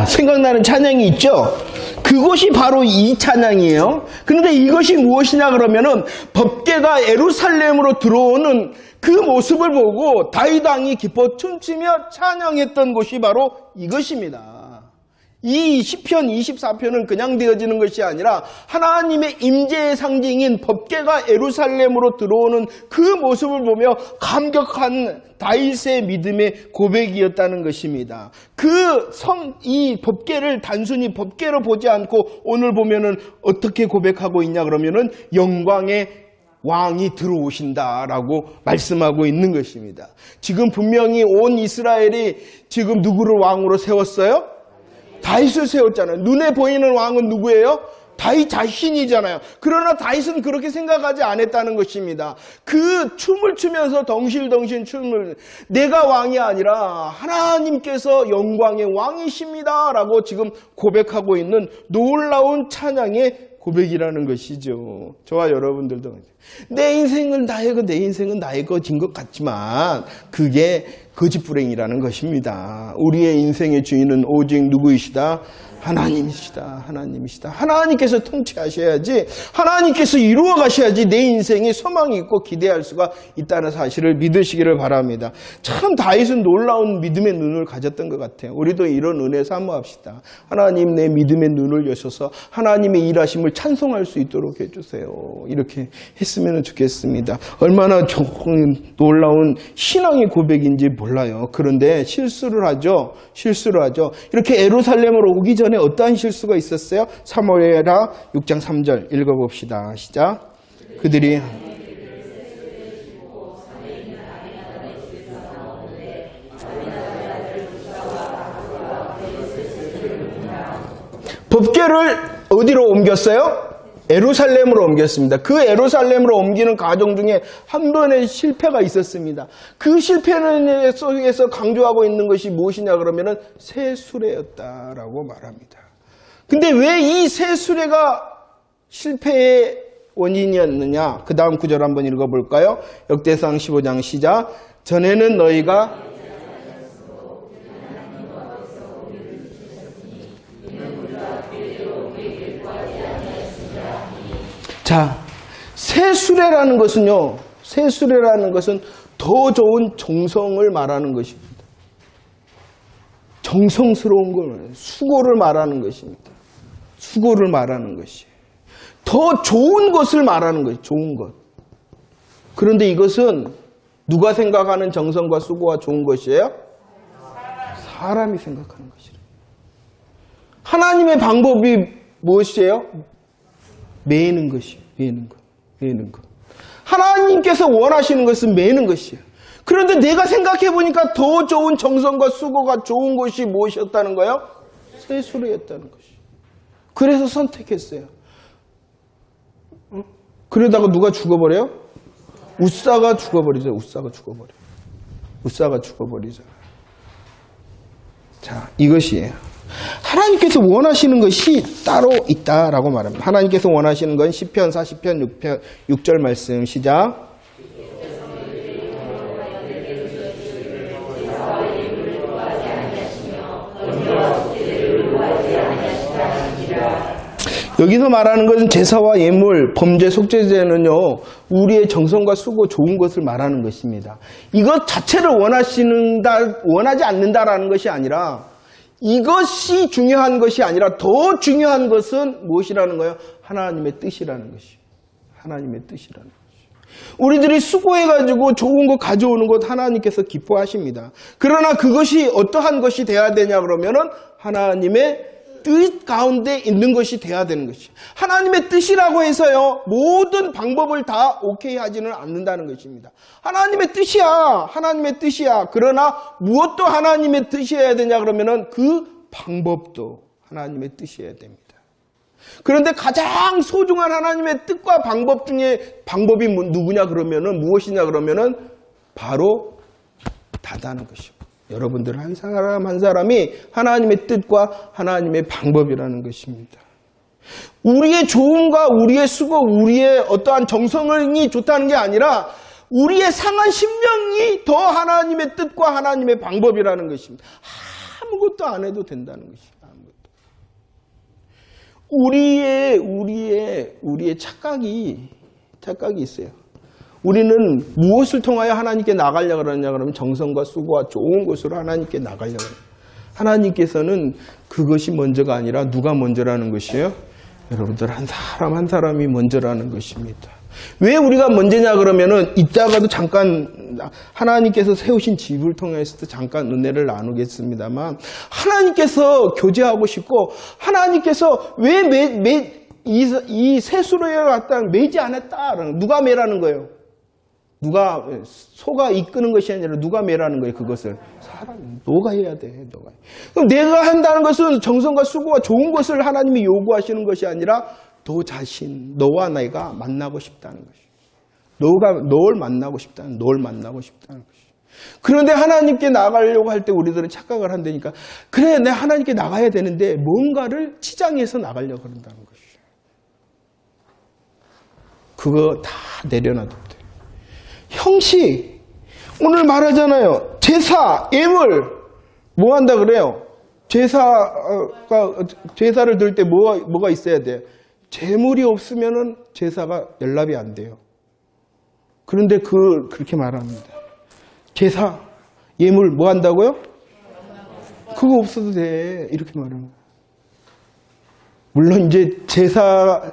생각나는 찬양이 있죠? 그것이 바로 이 찬양이에요. 그런데 이것이 무엇이냐 그러면은 법궤가 예루살렘으로 들어오는 그 모습을 보고 다윗 왕이 기뻐 춤추며 찬양했던 것이 바로 이것입니다. 이 시편 24편은 그냥 되어지는 것이 아니라 하나님의 임재의 상징인 법궤가 예루살렘으로 들어오는 그 모습을 보며 감격한 다윗의 믿음의 고백이었다는 것입니다. 이 법궤를 단순히 법궤로 보지 않고 오늘 보면은 어떻게 고백하고 있냐 그러면은 영광의 왕이 들어오신다라고 말씀하고 있는 것입니다. 지금 분명히 온 이스라엘이 지금 누구를 왕으로 세웠어요? 다윗을 세웠잖아요. 눈에 보이는 왕은 누구예요? 다윗 자신이잖아요. 그러나 다윗은 그렇게 생각하지 않았다는 것입니다. 그 춤을 추면서 덩실덩실 춤을 내가 왕이 아니라 하나님께서 영광의 왕이십니다 라고 지금 고백하고 있는 놀라운 찬양의 고백이라는 것이죠. 저와 여러분들도 내 인생은 나의 것인 것 같지만 그게 거짓불행이라는 것입니다. 우리의 인생의 주인은 오직 누구이시다? 하나님이시다. 하나님께서 통치하셔야지, 하나님께서 이루어 가셔야지 내 인생에 소망이 있고 기대할 수가 있다는 사실을 믿으시기를 바랍니다. 참 다윗은 놀라운 믿음의 눈을 가졌던 것 같아요. 우리도 이런 은혜 사모합시다. 하나님 내 믿음의 눈을 여셔서 하나님의 일하심을 찬송할 수 있도록 해주세요. 이렇게 했으면 좋겠습니다. 얼마나 놀라운 신앙의 고백인지 몰라요. 그런데 실수를 하죠. 이렇게 예루살렘으로 오기 전에 어떠한 실수가 있었어요? 사무엘하 6장 3절 읽어봅시다. 시작. 그들이 법궤를 어디로 옮겼어요? 예루살렘으로 옮겼습니다. 그 예루살렘으로 옮기는 과정 중에 한 번의 실패가 있었습니다. 그 실패는 속에서 강조하고 있는 것이 무엇이냐 그러면은 새 수레였다라고 말합니다. 근데 왜 이 새 수레가 실패의 원인이었느냐? 그 다음 구절 한번 읽어볼까요? 역대상 15장 시작. 전에는 너희가 자, 새 수레라는 것은요, 더 좋은 정성을 말하는 것입니다. 정성스러운 걸, 수고를 말하는 것입니다. 수고를 말하는 것이에요. 더 좋은 것을 말하는 것이에요. 좋은 것. 그런데 이것은 누가 생각하는 정성과 수고가 좋은 것이에요? 사람이 생각하는 것이에요. 하나님의 방법이 무엇이에요? 매는 것이에요. 매는 것. 하나님께서 원하시는 것은 매는 것이에요. 그런데 내가 생각해 보니까 더 좋은 정성과 수고가 좋은 것이 무엇이었다는 거예요? 새 수레였다는 것이에요. 그래서 선택했어요. 그러다가 누가 죽어버려요? 우사가 죽어버리죠. 우사가 죽어버리죠. 자, 이것이에요. 하나님께서 원하시는 것이 따로 있다라고 말합니다. 하나님께서 원하시는 건 시편 40편 6절 말씀 시작. 여기서 말하는 것은 제사와 예물, 범죄 속죄제는요, 우리의 정성과 수고, 좋은 것을 말하는 것입니다. 이것 자체를 원하지 않는다라는 것이 아니라, 이것이 중요한 것이 아니라 더 중요한 것은 무엇이라는 거예요? 하나님의 뜻이라는 것이에요. 하나님의 뜻이라는 것이에요. 우리들이 수고해가지고 좋은 것 가져오는 것 하나님께서 기뻐하십니다. 그러나 그것이 어떠한 것이 돼야 되냐 그러면은 하나님의 뜻 가운데 있는 것이 돼야 되는 것이에요. 하나님의 뜻이라고 해서요, 모든 방법을 다 오케이 하지는 않는다는 것입니다. 하나님의 뜻이야. 하나님의 뜻이야. 그러나 무엇도 하나님의 뜻이어야 되냐 그러면은 그 방법도 하나님의 뜻이어야 됩니다. 그런데 가장 소중한 하나님의 뜻과 방법 중에 방법이 누구냐 그러면은 무엇이냐 그러면은 바로 다다는 것이고. 여러분들 한 사람 한 사람이 하나님의 뜻과 하나님의 방법이라는 것입니다. 우리의 좋음과 우리의 수고, 우리의 어떠한 정성이 좋다는 게 아니라 우리의 상한 심령이 더 하나님의 뜻과 하나님의 방법이라는 것입니다. 아무것도 안 해도 된다는 것입니다. 우리의 착각이 있어요. 우리는 무엇을 통하여 하나님께 나가려고 그러냐 그러면 정성과 수고와 좋은 것으로 하나님께 나가려고 합니다. 하나님께서는 그것이 먼저가 아니라 누가 먼저라는 것이에요? 여러분들 한 사람 한 사람이 먼저라는 것입니다. 왜 우리가 먼저냐 그러면은 이따가도 잠깐 하나님께서 세우신 집을 통해서도 잠깐 은혜를 나누겠습니다만, 하나님께서 교제하고 싶고 하나님께서 왜 이 세수로에 왔다 매지 않았다? 누가 매라는 거예요? 누가 소가 이끄는 것이 아니라 누가 매라는 거예요? 그것을 사람이 너가 해야 돼. 너가. 그럼 내가 한다는 것은 정성과 수고와 좋은 것을 하나님이 요구하시는 것이 아니라 너 자신, 너와 내가 만나고 싶다는 것이. 널 만나고 싶다는 것이. 그런데 하나님께 나가려고 할 때 우리들은 착각을 한다니까. 그래, 내가 하나님께 나가야 되는데 뭔가를 치장해서 나가려고 그런다는 것이. 그거 다 내려놔도 돼. 형식, 오늘 말하잖아요. 제사, 예물, 뭐 한다 그래요? 제사를 드릴 때 뭐가 있어야 돼? 재물이 없으면은 제사가 연락이 안 돼요. 그런데 그렇게 말합니다. 제사, 예물 뭐 한다고요? 그거 없어도 돼. 이렇게 말합니다. 물론 이제 제사가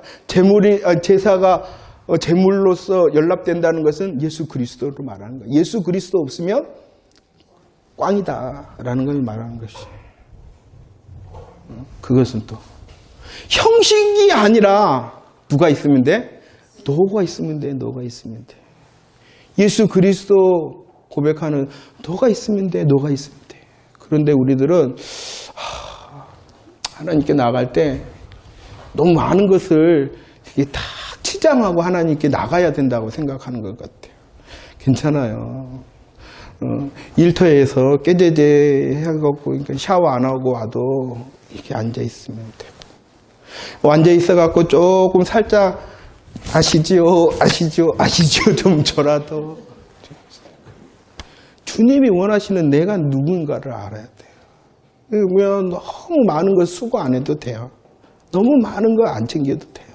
제물로서 연락된다는 것은 예수 그리스도로 말하는 거예요. 예수 그리스도 없으면 꽝이다라는 걸 말하는 것이에요. 그것은 또 형식이 아니라 누가 있으면 돼? 너가 있으면 돼. 너가 있으면 돼. 예수 그리스도 고백하는 너가 있으면 돼. 너가 있으면 돼. 그런데 우리들은 하나님께 나갈 때 너무 많은 것을 다 치장하고 하나님께 나가야 된다고 생각하는 것 같아요. 괜찮아요. 일터에서 깨제제 해갖고 그러니까 샤워 안 하고 와도 이렇게 앉아 있으면 되고, 앉아 있어갖고 조금 살짝 아시지요 좀 저라도. 주님이 원하시는 내가 누군가를 알아야 돼요. 그러면 너무 많은 걸 수고 안 해도 돼요. 너무 많은 걸 안 챙겨도 돼요.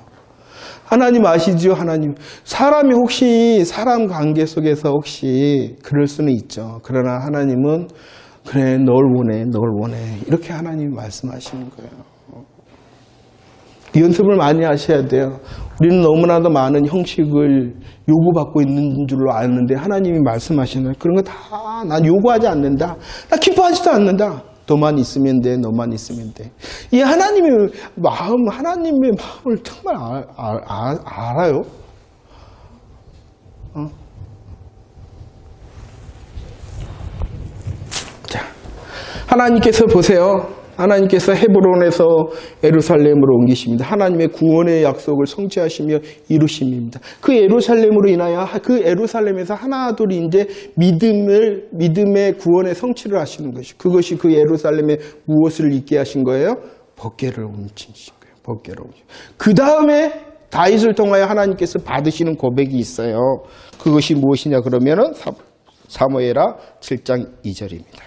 하나님 아시죠? 하나님. 사람이 혹시 사람 관계 속에서 혹시 그럴 수는 있죠. 그러나 하나님은 그래, 널 원해. 이렇게 하나님이 말씀하시는 거예요. 연습을 많이 하셔야 돼요. 우리는 너무나도 많은 형식을 요구받고 있는 줄로 아는데 하나님이 말씀하시는 그런 거 다 난 요구하지 않는다. 나 기뻐하지도 않는다. 너만 있으면 돼. 너만 있으면 돼. 이 하나님의 마음을 정말 알아요. 자, 하나님께서 보세요. 하나님께서 헤브론에서 예루살렘으로 옮기십니다. 하나님의 구원의 약속을 성취하시며 이루심입니다. 그 예루살렘으로 인하여 그 예루살렘에서 하나둘이 이제 믿음의 구원의 성취를 하시는 것이, 그것이 그 예루살렘에 무엇을 있게 하신 거예요? 법궤를 옮기신 거예요. 법궤를 옮기신. 그 다음에 다윗을 통하여 하나님께서 받으시는 고백이 있어요. 그것이 무엇이냐 그러면은 사무엘하 7장 2절입니다.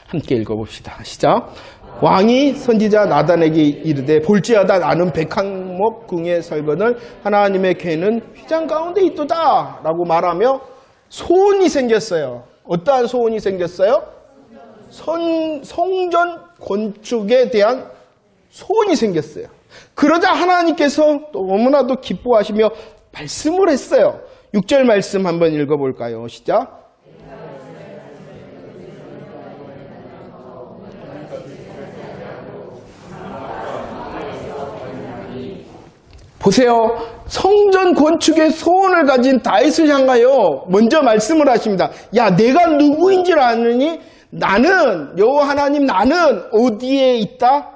함께 읽어봅시다. 시작. 왕이 선지자 나단에게 이르되 볼지어다 나는 백항목 궁에 설거늘 하나님의 궤는 휘장 가운데 있도다 라고 말하며 소원이 생겼어요. 어떠한 소원이 생겼어요? 성전 건축에 대한 소원이 생겼어요. 그러자 하나님께서 너무나도 기뻐하시며 말씀을 했어요. 6절 말씀 한번 읽어볼까요? 시작. 보세요. 성전 건축의 소원을 가진 다윗을 향하여 먼저 말씀을 하십니다. 야, 내가 누구인 줄 아느니? 나는 여호와 하나님, 나는 어디에 있다?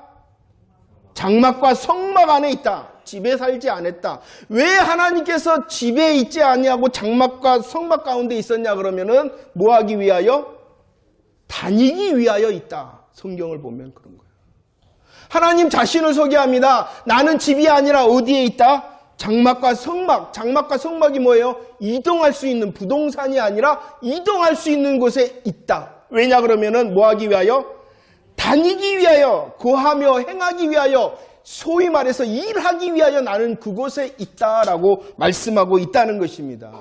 장막과 성막 안에 있다. 집에 살지 않았다. 왜 하나님께서 집에 있지 아니하고 장막과 성막 가운데 있었냐 그러면은 뭐 하기 위하여? 다니기 위하여 있다. 성경을 보면 그런 거예요. 하나님 자신을 소개합니다. 나는 집이 아니라 어디에 있다? 장막과 성막. 장막과 성막이 뭐예요? 이동할 수 있는, 부동산이 아니라 이동할 수 있는 곳에 있다. 왜냐 그러면은 뭐 하기 위하여? 다니기 위하여, 거하며 행하기 위하여, 소위 말해서 일하기 위하여 나는 그곳에 있다라고 말씀하고 있다는 것입니다.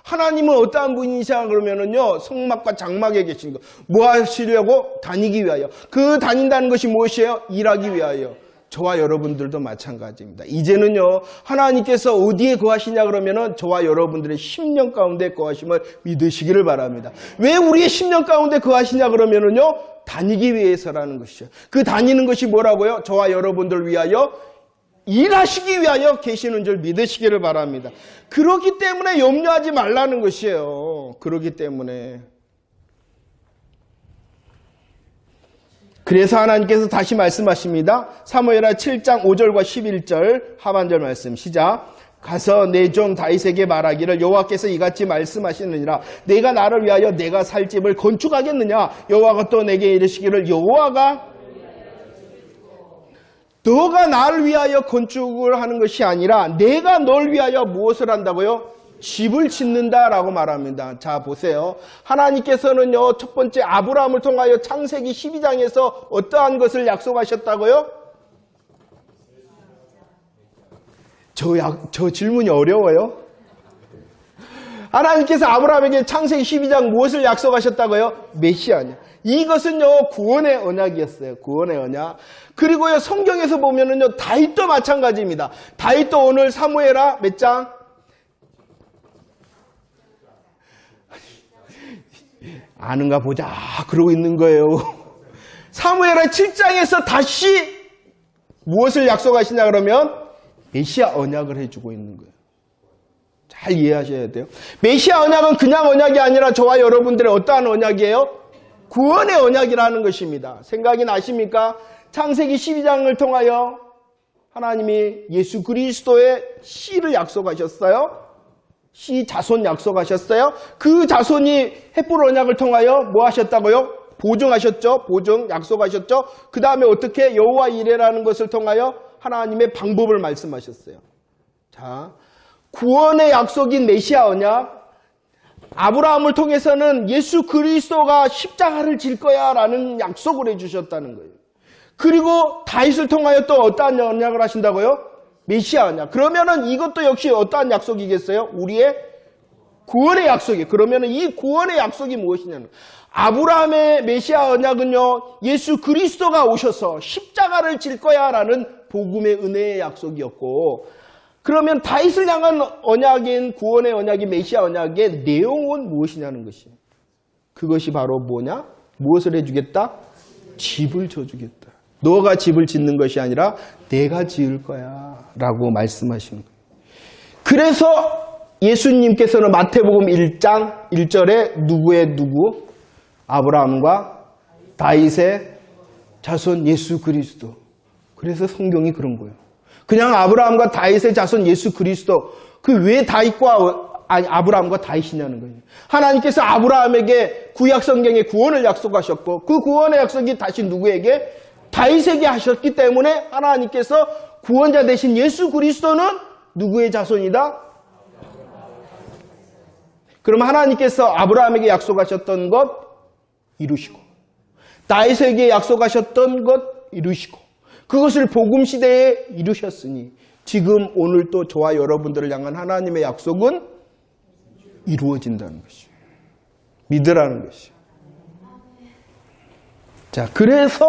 하나님은 어떠한 분이시냐 그러면은요, 성막과 장막에 계신 거. 뭐 하시려고? 다니기 위하여. 그 다닌다는 것이 무엇이에요? 일하기 위하여. 저와 여러분들도 마찬가지입니다. 이제는요, 하나님께서 어디에 거하시냐 그러면은 저와 여러분들의 심령 가운데 거하심을 믿으시기를 바랍니다. 왜 우리의 심령 가운데 거하시냐 그러면은요, 다니기 위해서라는 것이죠. 그 다니는 것이 뭐라고요? 저와 여러분들 위하여 일하시기 위하여 계시는 줄 믿으시기를 바랍니다. 그렇기 때문에 염려하지 말라는 것이에요. 그렇기 때문에. 그래서 하나님께서 다시 말씀하십니다. 사무엘하 7장 5절과 11절 하반절 말씀 시작. 가서 내 종 다윗에게 말하기를 여호와께서 이같이 말씀하시느니라. 내가 나를 위하여 내가 살 집을 건축하겠느냐. 여호와가 또 내게 이르시기를 여호와가 너가 나를 위하여 건축을 하는 것이 아니라 내가 널 위하여 무엇을 한다고요? 집을 짓는다라고 말합니다. 자, 보세요. 하나님께서는요, 첫 번째 아브라함을 통하여 창세기 12장에서 어떠한 것을 약속하셨다고요? 저 질문이 어려워요? 하나님께서 아브라함에게 창세기 12장 무엇을 약속하셨다고요? 메시아냐. 이것은요, 구원의 언약이었어요. 구원의 언약. 그리고요, 성경에서 보면은요, 다윗도 마찬가지입니다. 다윗도 오늘 사무엘하 몇 장? 아는가 보자. 그러고 있는 거예요. 사무엘하 7장에서 다시 무엇을 약속하시냐 그러면 메시아 언약을 해주고 있는 거예요. 잘 이해하셔야 돼요. 메시아 언약은 그냥 언약이 아니라 저와 여러분들의 어떠한 언약이에요? 구원의 언약이라는 것입니다. 생각이 나십니까? 창세기 12장을 통하여 하나님이 예수 그리스도의 씨를 약속하셨어요. 씨 자손 약속하셨어요. 그 자손이 헷불 언약을 통하여 뭐 하셨다고요? 보증하셨죠. 보증 약속하셨죠. 그 다음에 어떻게 여호와 이레라는 것을 통하여 하나님의 방법을 말씀하셨어요. 자, 구원의 약속인 메시아 언약, 아브라함을 통해서는 예수 그리스도가 십자가를 질 거야 라는 약속을 해주셨다는 거예요. 그리고 다윗을 통하여 또 어떠한 언약을 하신다고요? 메시아 언약. 그러면은 이것도 역시 어떠한 약속이겠어요? 우리의 구원의 약속이에요. 그러면은 이 구원의 약속이 무엇이냐는, 아브라함의 메시아 언약은요, 예수 그리스도가 오셔서 십자가를 질 거야 라는 복음의 은혜의 약속이었고, 그러면 다윗을 향한 언약인 구원의 언약인 메시아 언약의 내용은 무엇이냐는 것이에요. 그것이 바로 뭐냐? 무엇을 해주겠다? 집을 줘주겠다. 너가 집을 짓는 것이 아니라 내가 지을 거야 라고 말씀하시는 거예요. 그래서 예수님께서는 마태복음 1장 1절에 누구의 누구? 아브라함과 다윗의 자손 예수 그리스도. 그래서 성경이 그런 거예요. 그냥 아브라함과 다윗의 자손 예수 그리스도. 그 왜 아브라함과 다윗이냐는 거예요. 하나님께서 아브라함에게 구약 성경에 구원을 약속하셨고, 그 구원의 약속이 다시 누구에게? 다윗에게 하셨기 때문에 하나님께서 구원자 되신 예수 그리스도는 누구의 자손이다? 그럼 하나님께서 아브라함에게 약속하셨던 것 이루시고, 다윗에게 약속하셨던 것 이루시고 그것을 복음 시대에 이루셨으니 지금 오늘 또 저와 여러분들을 향한 하나님의 약속은 이루어진다는 것이에요. 믿으라는 것이에요. 자, 그래서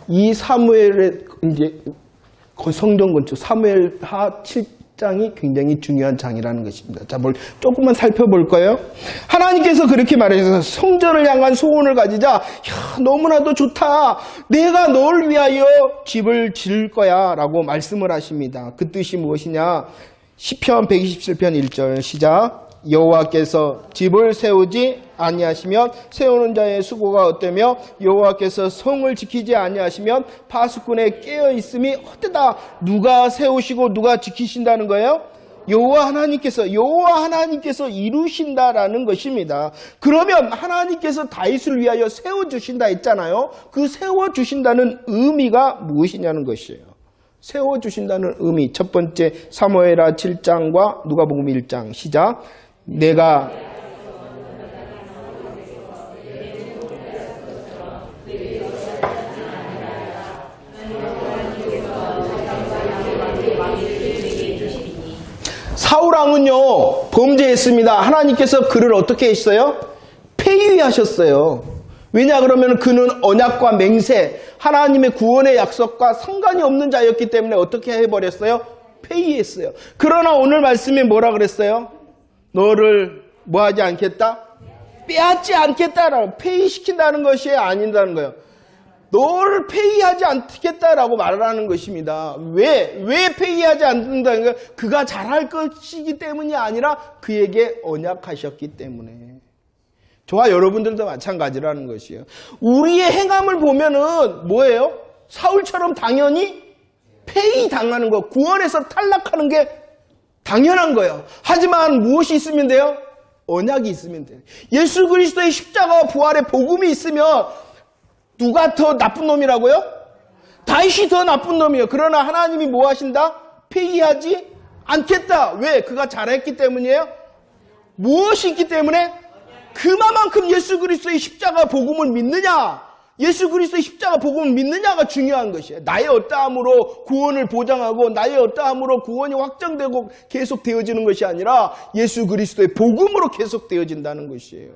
이 사무엘의 이제 성경 건축 사무엘하 7장이 굉장히 중요한 장이라는 것입니다. 자, 조금만 살펴볼까요? 하나님께서 그렇게 말하셔서 성전을 향한 소원을 가지자. 야, 너무나도 좋다. 내가 널 위하여 집을 지을 거야 라고 말씀을 하십니다. 그 뜻이 무엇이냐? 시편 127편 1절 시작. 여호와께서 집을 세우지 아니하시면 세우는 자의 수고가 헛되며 여호와께서 성을 지키지 아니하시면 파수꾼의 깨어 있음이 헛되다. 누가 세우시고 누가 지키신다는 거예요? 여호와 하나님께서 이루신다라는 것입니다. 그러면 하나님께서 다윗을 위하여 세워주신다 했잖아요. 그 세워주신다는 의미가 무엇이냐는 것이에요. 세워주신다는 의미. 첫 번째 사무엘하 7장과 누가복음 1장 시작. 내가 사울왕은요 범죄했습니다. 하나님께서 그를 어떻게 했어요? 폐위하셨어요. 왜냐 그러면 그는 언약과 맹세, 하나님의 구원의 약속과 상관이 없는 자였기 때문에 어떻게 해버렸어요? 폐위했어요. 그러나 오늘 말씀에 뭐라 그랬어요? 너를 뭐하지 않겠다? 빼앗지 않겠다라고 폐위시킨다는 것이 아닌다는 거예요. 너를 폐위하지 않겠다라고 말을 하는 것입니다. 왜 폐위하지 않는다는 거예요? 그가 잘할 것이기 때문이 아니라 그에게 언약하셨기 때문에. 저와 여러분들도 마찬가지라는 것이에요. 우리의 행함을 보면은 뭐예요? 사울처럼 당연히 폐위당하는 거, 구원에서 탈락하는 게 당연한 거예요. 하지만 무엇이 있으면 돼요? 언약이 있으면 돼요. 예수 그리스도의 십자가와 부활의 복음이 있으면 누가 더 나쁜 놈이라고요? 다윗이 더 나쁜 놈이에요. 그러나 하나님이 뭐 하신다? 폐위하지 않겠다. 왜? 그가 잘했기 때문이에요? 무엇이 있기 때문에? 그만큼 예수 그리스도의 십자가 복음을 믿느냐? 예수 그리스도의 십자가 복음을 믿느냐가 중요한 것이에요. 나의 어떠함으로 구원을 보장하고 나의 어떠함으로 구원이 확정되고 계속되어지는 것이 아니라 예수 그리스도의 복음으로 계속되어진다는 것이에요.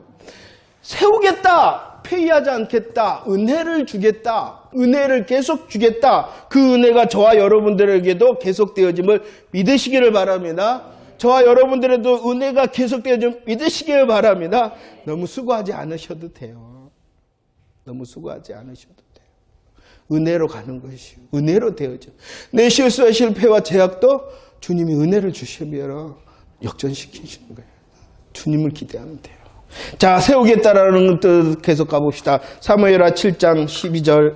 세우겠다, 폐위하지 않겠다, 은혜를 주겠다, 은혜를 계속 주겠다. 그 은혜가 저와 여러분들에게도 계속되어짐을 믿으시기를 바랍니다. 저와 여러분들에도 은혜가 계속되어짐을 믿으시기를 바랍니다. 너무 수고하지 않으셔도 돼요. 너무 수고하지 않으셔도 돼요. 은혜로 가는 것이요. 은혜로 되어져. 내 실수와 실패와 제약도 주님이 은혜를 주시면 역전시키시는 거예요. 주님을 기대하면 돼요. 자, 세우겠다라는 뜻 계속 가봅시다. 사무엘하 7장 12절,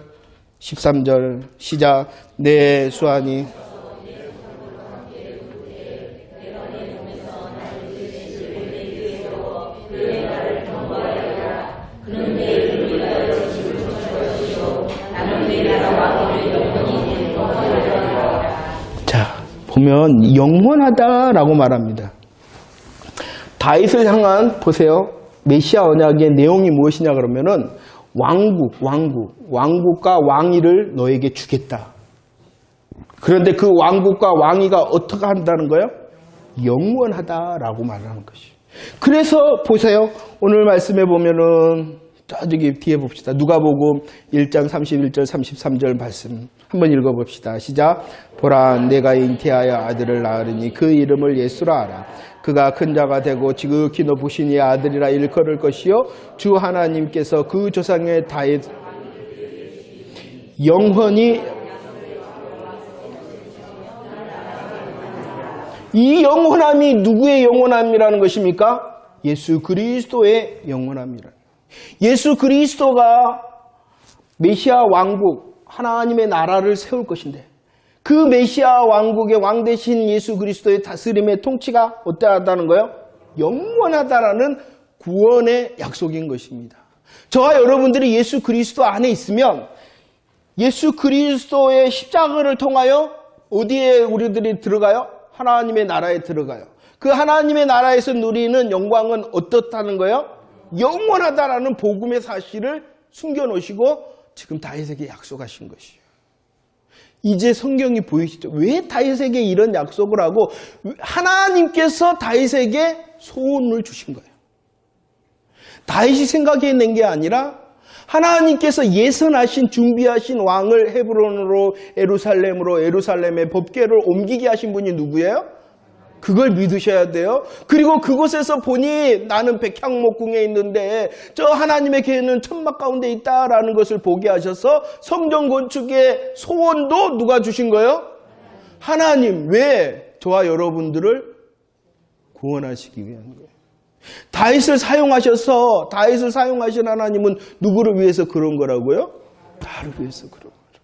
13절 시작. 내 수완이 보면 영원하다라고 말합니다. 다윗을 향한 보세요. 메시아 언약의 내용이 무엇이냐 그러면은 왕국과 왕위를 너에게 주겠다. 그런데 그 왕국과 왕위가 어떻게 한다는 거예요? 영원하다라고 말하는 것이. 그래서 보세요. 오늘 말씀에 보면은 저기 뒤에 봅시다. 누가복음 1장 31절 33절 말씀 한번 읽어봅시다. 시작. 보라, 내가 잉태하여 아들을 낳으리니 그 이름을 예수라 하라. 그가 큰 자가 되고 지극히 높으신 이 아들이라 일컬을 것이요 주 하나님께서 그 조상의 다윗 영원히 이 영원함이 누구의 영원함이라는 것입니까? 예수 그리스도의 영원함이라. 예수 그리스도가 메시아 왕국 하나님의 나라를 세울 것인데 그 메시아 왕국의 왕 대신 예수 그리스도의 다스림의 통치가 어떠하다는 거예요? 영원하다라는 구원의 약속인 것입니다. 저와 여러분들이 예수 그리스도 안에 있으면 예수 그리스도의 십자가를 통하여 어디에 우리들이 들어가요? 하나님의 나라에 들어가요. 그 하나님의 나라에서 누리는 영광은 어떻다는 거예요? 영원하다라는 복음의 사실을 숨겨놓으시고 지금 다윗에게 약속하신 것이에요. 이제 성경이 보이시죠? 왜 다윗에게 이런 약속을 하고 하나님께서 다윗에게 소원을 주신 거예요. 다윗이 생각해낸 게 아니라 하나님께서 예선하신 준비하신 왕을 헤브론으로 예루살렘으로 예루살렘의 법궤를 옮기게 하신 분이 누구예요? 그걸 믿으셔야 돼요. 그리고 그곳에서 보니 나는 백향목궁에 있는데 저 하나님의 계획은 천막 가운데 있다라는 것을 보게 하셔서 성전 건축의 소원도 누가 주신 거예요? 하나님. 왜? 저와 여러분들을 구원하시기 위한 거예요. 다윗을 사용하셔서 다윗을 사용하신 하나님은 누구를 위해서 그런 거라고요? 나를 위해서 그런 거죠.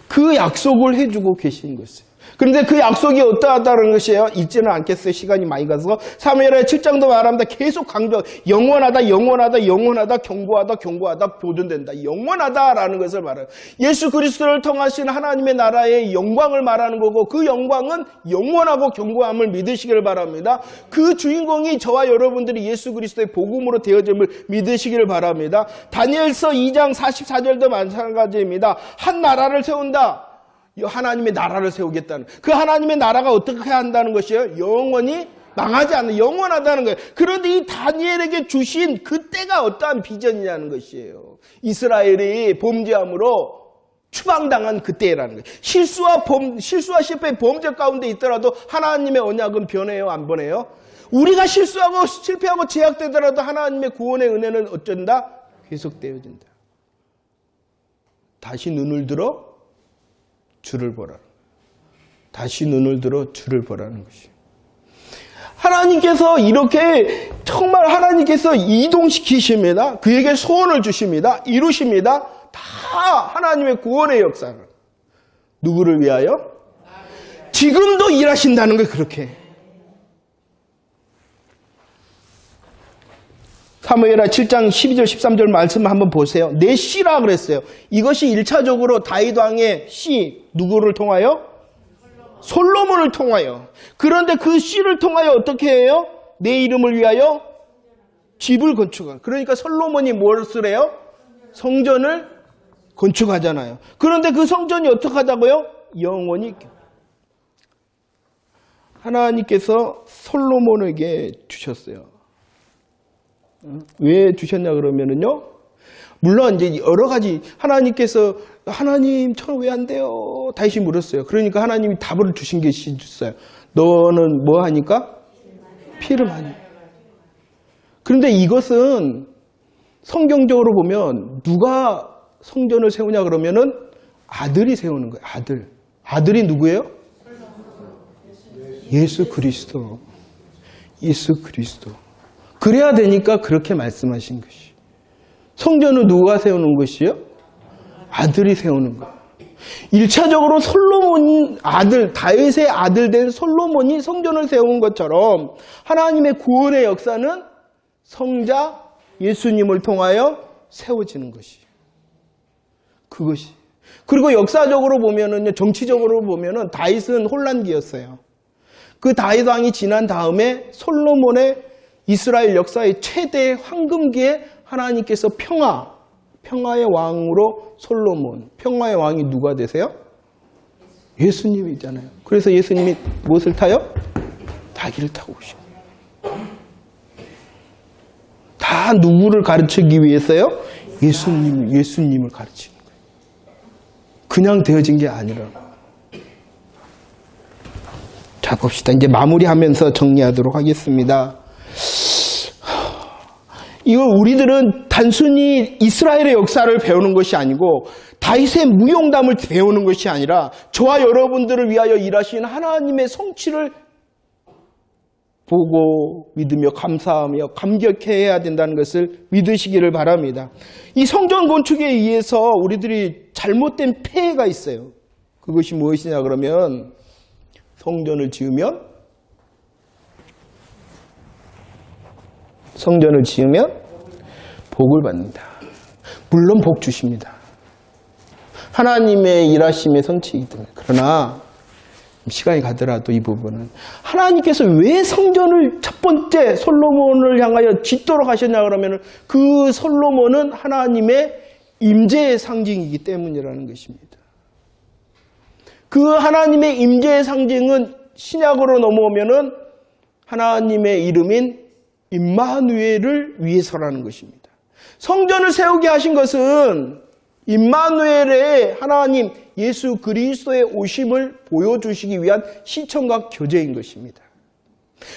그 약속을 해주고 계신 것이에요. 그런데 그 약속이 어떠하다는 것이에요? 읽지는 않겠어요. 시간이 많이 가서. 사무엘하 7장도 말합니다. 계속 강조. 영원하다, 영원하다, 영원하다, 경고하다, 경고하다, 보존된다. 영원하다라는 것을 말해요. 예수 그리스도를 통하신 하나님의 나라의 영광을 말하는 거고 그 영광은 영원하고 경고함을 믿으시기를 바랍니다. 그 주인공이 저와 여러분들이 예수 그리스도의 복음으로 되어짐을 믿으시기를 바랍니다. 다니엘서 2장 44절도 마찬가지입니다. 한 나라를 세운다. 하나님의 나라를 세우겠다는 그 하나님의 나라가 어떻게 한다는 것이에요? 영원히 망하지 않는 영원하다는 거예요. 그런데 이 다니엘에게 주신 그 때가 어떠한 비전이냐는 것이에요. 이스라엘이 범죄함으로 추방당한 그 때라는 거예요. 실수와 실패의 범죄 가운데 있더라도 하나님의 언약은 변해요? 안 변해요? 우리가 실수하고 실패하고 제약되더라도 하나님의 구원의 은혜는 어쩐다? 계속되어진다. 다시 눈을 들어 주를 보라는 거예요. 다시 눈을 들어 주를 보라는 것이에요. 하나님께서 이렇게 정말 하나님께서 이동시키십니다. 그에게 소원을 주십니다. 이루십니다. 다 하나님의 구원의 역사를. 누구를 위하여? 지금도 일하신다는 거예요. 그렇게. 사무엘하 7장 12절 13절 말씀 한번 보세요. 내 씨라 그랬어요. 이것이 1차적으로 다윗 왕의 씨 누구를 통하여? 솔로몬을 통하여. 그런데 그 씨를 통하여 어떻게 해요? 내 이름을 위하여 집을 건축하고. 그러니까 솔로몬이 무엇을 해요? 성전을 건축하잖아요. 그런데 그 성전이 어떻게 하다고요? 영원히. 하나님께서 솔로몬에게 주셨어요. 왜 주셨냐 그러면은요. 물론 이제 여러 가지 하나님께서 하나님 저는 왜 안 돼요? 다윗이 물었어요. 그러니까 하나님이 답을 주신 게 있어요. 너는 뭐 하니까? 피를 많이. 그런데 이것은 성경적으로 보면 누가 성전을 세우냐 그러면은 아들이 세우는 거예요. 아들. 아들이 누구예요? 예수 그리스도. 예수 그리스도. 그래야 되니까 그렇게 말씀하신 것이. 성전은 누가 세우는 것이요? 아들이 세우는 것. 1차적으로 솔로몬 아들, 다윗의 아들 된 솔로몬이 성전을 세운 것처럼 하나님의 구원의 역사는 성자 예수님을 통하여 세워지는 것이. 그것이. 그리고 역사적으로 보면은요, 정치적으로 보면은 다윗은 혼란기였어요. 그 다윗 왕이 지난 다음에 솔로몬의 이스라엘 역사의 최대 황금기에 하나님께서 평화의 왕으로 솔로몬, 평화의 왕이 누가 되세요? 예수님이잖아요. 그래서 예수님이 무엇을 타요? 나귀를 타고 오시고. 다 누구를 가르치기 위해서요? 예수님을 가르치는 거예요. 그냥 되어진 게 아니라. 자, 봅시다. 이제 마무리하면서 정리하도록 하겠습니다. 이거 우리들은 단순히 이스라엘의 역사를 배우는 것이 아니고 다윗의 무용담을 배우는 것이 아니라 저와 여러분들을 위하여 일하신 하나님의 성취를 보고 믿으며 감사하며 감격해야 된다는 것을 믿으시기를 바랍니다. 이 성전 건축에 의해서 우리들이 잘못된 폐해가 있어요. 그것이 무엇이냐 그러면 성전을 지으면 복을 받는다. 물론 복 주십니다. 하나님의 일하심의 성취이기 때문에. 그러나 시간이 가더라도 이 부분은 하나님께서 왜 성전을 첫 번째 솔로몬을 향하여 짓도록 하셨냐 그러면 그 솔로몬은 하나님의 임재의 상징이기 때문이라는 것입니다. 그 하나님의 임재의 상징은 신약으로 넘어오면은 하나님의 이름인 임마누엘을 위해서라는 것입니다. 성전을 세우게 하신 것은 임마누엘의 하나님 예수 그리스도의 오심을 보여주시기 위한 시청과 교제인 것입니다.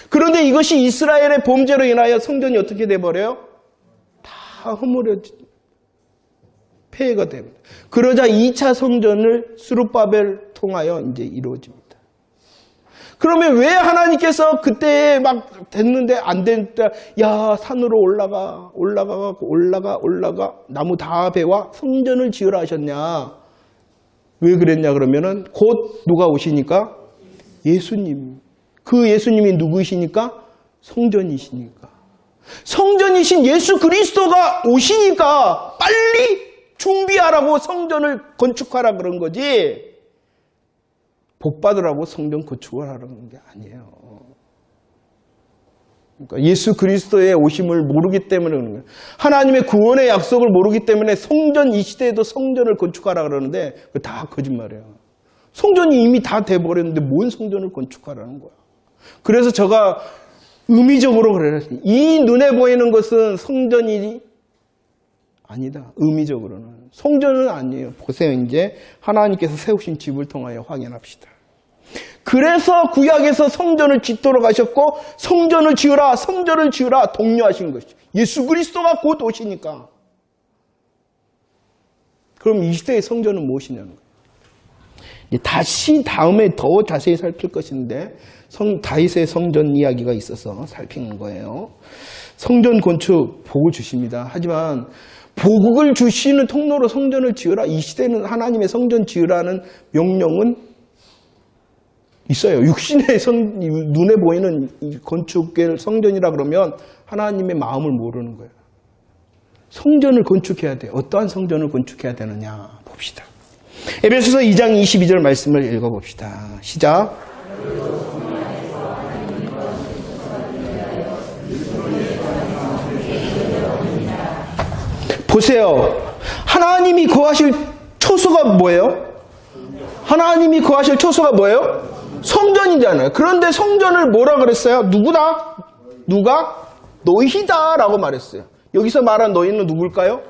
그런데 이것이 이스라엘의 범죄로 인하여 성전이 어떻게 돼버려요? 다 허물어져 폐해가 됩니다. 그러자 2차 성전을 스룹바벨 통하여 이제 이루어집니다. 그러면 왜 하나님께서 그때 막 됐는데 안 됐다, 야 산으로 올라가 나무 다 베와 성전을 지으라 하셨냐? 왜 그랬냐 그러면은 곧 누가 오시니까? 예수님. 그 예수님이 누구이시니까? 성전이시니까. 성전이신 예수 그리스도가 오시니까 빨리 준비하라고 성전을 건축하라 그런 거지, 복 받으라고 성전 건축을 하라는 게 아니에요. 그러니까 예수 그리스도의 오심을 모르기 때문에 그런 거예요. 하나님의 구원의 약속을 모르기 때문에 성전, 이 시대에도 성전을 건축하라 그러는데 그거 다 거짓말이에요. 성전이 이미 다 돼버렸는데 뭔 성전을 건축하라는 거야. 그래서 제가 의미적으로 그래요. 이 눈에 보이는 것은 성전이 아니다. 의미적으로는. 성전은 아니에요. 보세요. 이제 하나님께서 세우신 집을 통하여 확인합시다. 그래서 구약에서 성전을 짓도록 하셨고 성전을 지으라 독려하신 것이죠. 예수 그리스도가 곧 오시니까. 그럼 이 시대의 성전은 무엇이냐는 거예요. 다시 다음에 더 자세히 살필 것인데 다윗의 성전 이야기가 있어서 살피는 거예요. 성전 건축 복을 주십니다. 하지만 복을 주시는 통로로 성전을 지으라. 이 시대는 하나님의 성전 지으라는 명령은 있어요. 육신의 눈에 보이는 건축의 성전이라 그러면 하나님의 마음을 모르는 거예요. 성전을 건축해야 돼요. 어떠한 성전을 건축해야 되느냐 봅시다. 에베소서 2장 22절 말씀을 읽어봅시다. 시작. 보세요. 하나님이 거하실 초소가 뭐예요? 하나님이 거하실 초소가 뭐예요? 성전이잖아요. 그런데 성전을 뭐라 그랬어요? 누구다? 누가? 너희다 라고 말했어요. 여기서 말한 너희는 누굴까요?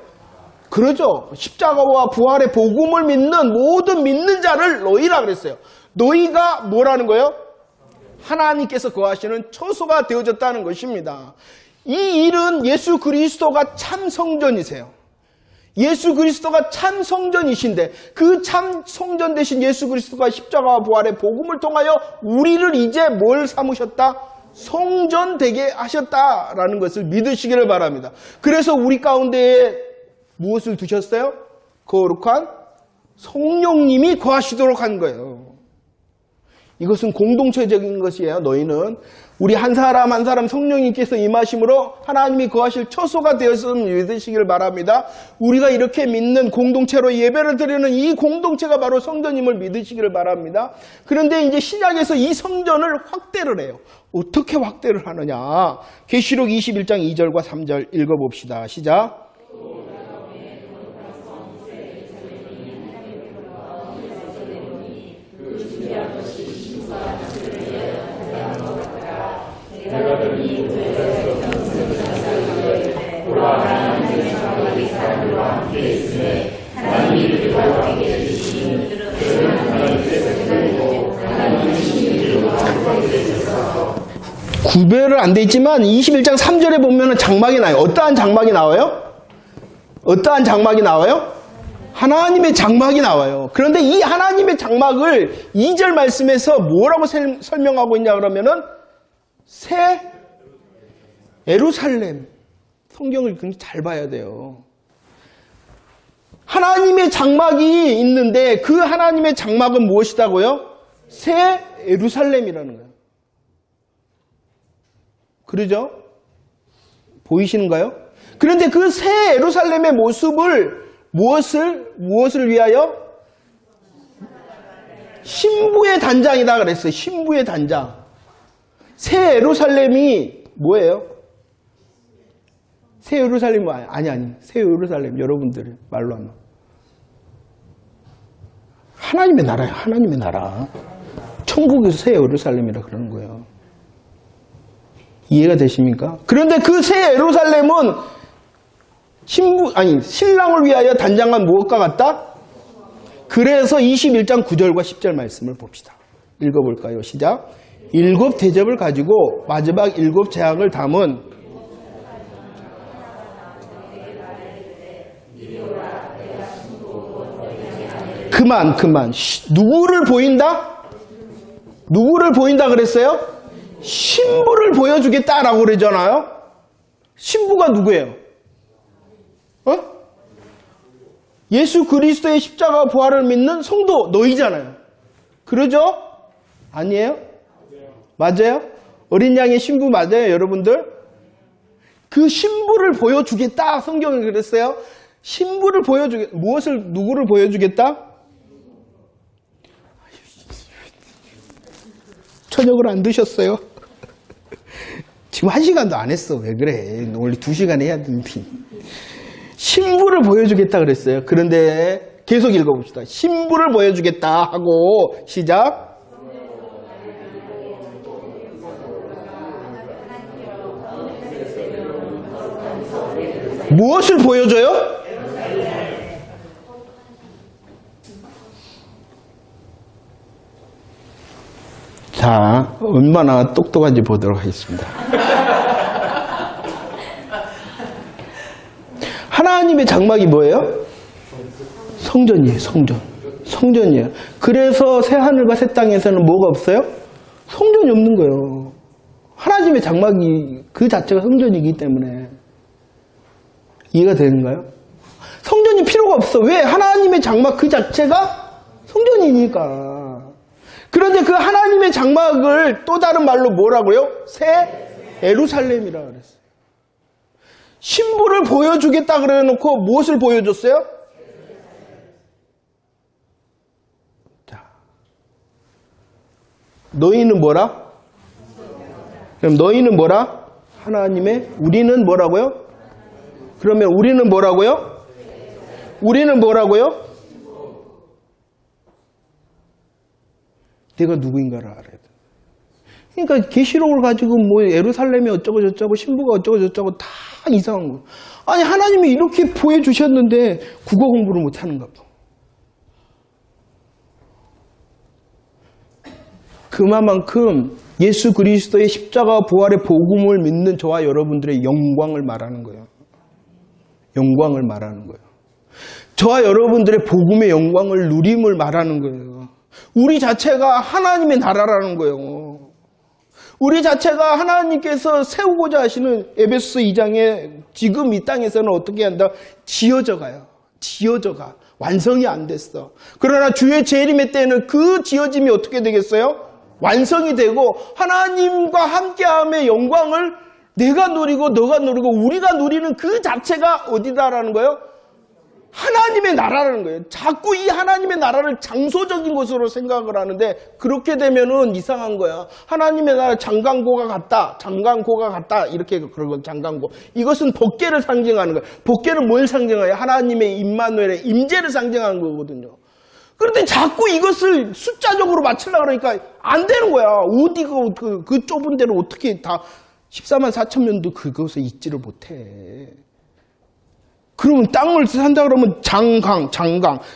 그러죠. 십자가와 부활의 복음을 믿는 모든 믿는 자를 너희라 그랬어요. 너희가 뭐라는 거예요? 하나님께서 거하시는 초소가 되어졌다는 것입니다. 이 일은 예수 그리스도가 참 성전이세요. 예수 그리스도가 참 성전이신데 그 참 성전 되신 예수 그리스도가 십자가와 부활의 복음을 통하여 우리를 이제 뭘 삼으셨다? 성전 되게 하셨다라는 것을 믿으시기를 바랍니다. 그래서 우리 가운데에 무엇을 두셨어요? 거룩한 성령님이 거하시도록 한 거예요. 이것은 공동체적인 것이에요. 너희는 우리 한 사람 한 사람 성령님께서 임하심으로 하나님이 거하실 처소가 되었음을 믿으시길 바랍니다. 우리가 이렇게 믿는 공동체로 예배를 드리는 이 공동체가 바로 성전임을 믿으시기를 바랍니다. 그런데 이제 신약에서 이 성전을 확대를 해요. 어떻게 확대를 하느냐? 계시록 21장 2절과 3절 읽어봅시다. 시작. 구별을 안 돼 있지만 21장 3절에 보면 장막이 나와요. 어떠한 장막이 나와요? 어떠한 장막이 나와요? 하나님의 장막이 나와요. 그런데 이 하나님의 장막을 2절 말씀에서 뭐라고 설명하고 있냐 그러면은 새 예루살렘. 성경을 굉장히 잘 봐야 돼요. 하나님의 장막이 있는데 그 하나님의 장막은 무엇이다고요? 새 예루살렘이라는 거예요. 그러죠? 보이시는가요? 그런데 그 새 예루살렘의 모습을 무엇을 위하여? 신부의 단장이다 그랬어요. 신부의 단장. 새 예루살렘이 뭐예요? 새 예루살렘 아니 새 예루살렘 여러분들 말로 하면 하나님의 나라야, 하나님의 나라. 천국에서 새 예루살렘이라 그러는 거예요. 이해가 되십니까? 그런데 그 새 예루살렘은 신랑을 위하여 단장한 무엇과 같다? 그래서 21장 9절과 10절 말씀을 봅시다. 읽어볼까요? 시작. 7 대접을 가지고 마지막 7 재앙을 담은 그만. 누구를 보인다? 누구를 보인다 그랬어요? 신부를 보여주겠다라고 그러잖아요. 신부가 누구예요? 예수 그리스도의 십자가 부활을 믿는 성도 너희잖아요. 그러죠? 아니에요? 맞아요? 어린 양의 신부 맞아요, 여러분들? 그 신부를 보여주겠다. 성경은 그랬어요. 신부를 누구를 보여주겠다? 저녁을 안 드셨어요? 지금 1시간도 안 했어. 왜 그래? 원래 2시간 해야 되는데. 신부를 보여주겠다 그랬어요. 그런데 계속 읽어봅시다. 신부를 보여주겠다 하고 시작. 무엇을 보여줘요? 자, 얼마나 똑똑한지 보도록 하겠습니다. 하나님의 장막이 뭐예요? 성전이에요, 성전. 성전이에요. 그래서 새 하늘과 새 땅에서는 뭐가 없어요? 성전이 없는 거예요. 하나님의 장막이 그 자체가 성전이기 때문에. 이해가 되는가요? 성전이 필요가 없어. 왜? 하나님의 장막 그 자체가 성전이니까. 그런데 그 하나님의 장막을 또 다른 말로 뭐라고요? 새 예루살렘이라 그랬어요. 신부를 보여주겠다 그래놓고 무엇을 보여줬어요? 자, 너희는 뭐라? 그럼 너희는 뭐라? 우리는 뭐라고요? 그러면 우리는 뭐라고요? 우리는 뭐라고요? 내가 누구인가를 알아야 돼. 그러니까 계시록을 가지고 뭐 예루살렘이 어쩌고 저쩌고 신부가 어쩌고 저쩌고 다 이상한 거. 아니 하나님이 이렇게 보여주셨는데 국어 공부를 못하는가 봐. 그만큼 예수 그리스도의 십자가 부활의 복음을 믿는 저와 여러분들의 영광을 말하는 거예요. 영광을 말하는 거예요. 저와 여러분들의 복음의 영광을 누림을 말하는 거예요. 우리 자체가 하나님의 나라라는 거예요. 우리 자체가 하나님께서 세우고자 하시는 에베소서 2장에 지금 이 땅에서는 어떻게 한다? 지어져 가요. 지어져 가. 완성이 안 됐어. 그러나 주의 재림의 때는 그 지어짐이 어떻게 되겠어요? 완성이 되고 하나님과 함께함의 영광을 내가 누리고 너가 누리고 우리가 누리는 그 자체가 어디다라는 거예요? 하나님의 나라라는 거예요. 자꾸 이 하나님의 나라를 장소적인 것으로 생각을 하는데 그렇게 되면은 이상한 거야. 하나님의 나라 장강고가 같다. 이렇게 그런 건 장강고. 이것은 법궤를 상징하는 거예요. 법궤는 뭘 상징해요? 하나님의 임마누엘의 임재를 상징하는 거거든요. 그런데 자꾸 이것을 숫자적으로 맞추려고 그러니까 안 되는 거야. 어디가 그 좁은 데를 어떻게 다 14만 4천 년도 그것을 잊지를 못해. 그러면 땅을 산다 그러면 장강,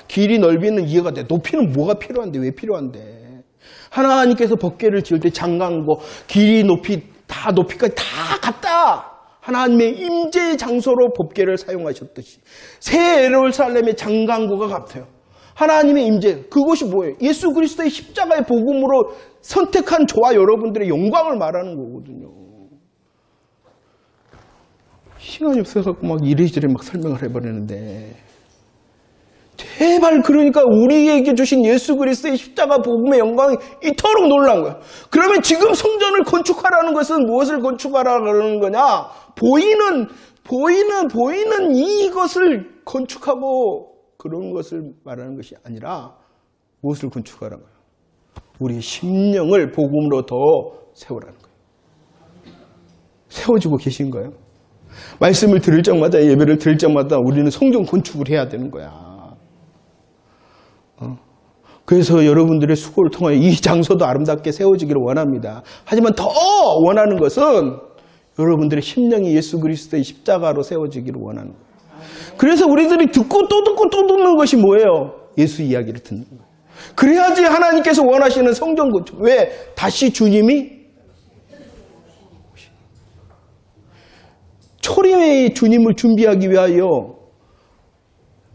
길이 넓이는 이해가 돼. 높이는 뭐가 필요한데, 왜 필요한데? 하나님께서 법궤를 지을 때 장강고, 길이 높이, 다 높이까지 다 같다. 하나님의 임재의 장소로 법궤를 사용하셨듯이. 새 예루살렘의 장강고가 같아요. 하나님의 임재, 그것이 뭐예요? 예수 그리스도의 십자가의 복음으로 선택한 저와 여러분들의 영광을 말하는 거거든요. 시간이 없어서 막 이래저래 막 설명을 해버리는데 제발 그러니까 우리에게 주신 예수 그리스도의 십자가 복음의 영광이 이토록 놀라운 거야. 그러면 지금 성전을 건축하라는 것은 무엇을 건축하라고 그러는 거냐? 보이는 이것을 건축하고 그런 것을 말하는 것이 아니라 무엇을 건축하라는 거야? 우리의 심령을 복음으로 더 세우라는 거예요. 세워지고 계신 거예요. 말씀을 들을 적마다 예배를 들을 적마다 우리는 성전 건축을 해야 되는 거야. 그래서 여러분들의 수고를 통하여 이 장소도 아름답게 세워지기를 원합니다. 하지만 더 원하는 것은 여러분들의 심령이 예수 그리스도의 십자가로 세워지기를 원하는 거예요. 그래서 우리들이 듣고 또 듣고 또 듣는 것이 뭐예요? 예수 이야기를 듣는 거예요. 그래야지 하나님께서 원하시는 성전 건축. 왜? 다시 주님이 초림의 주님을 준비하기 위하여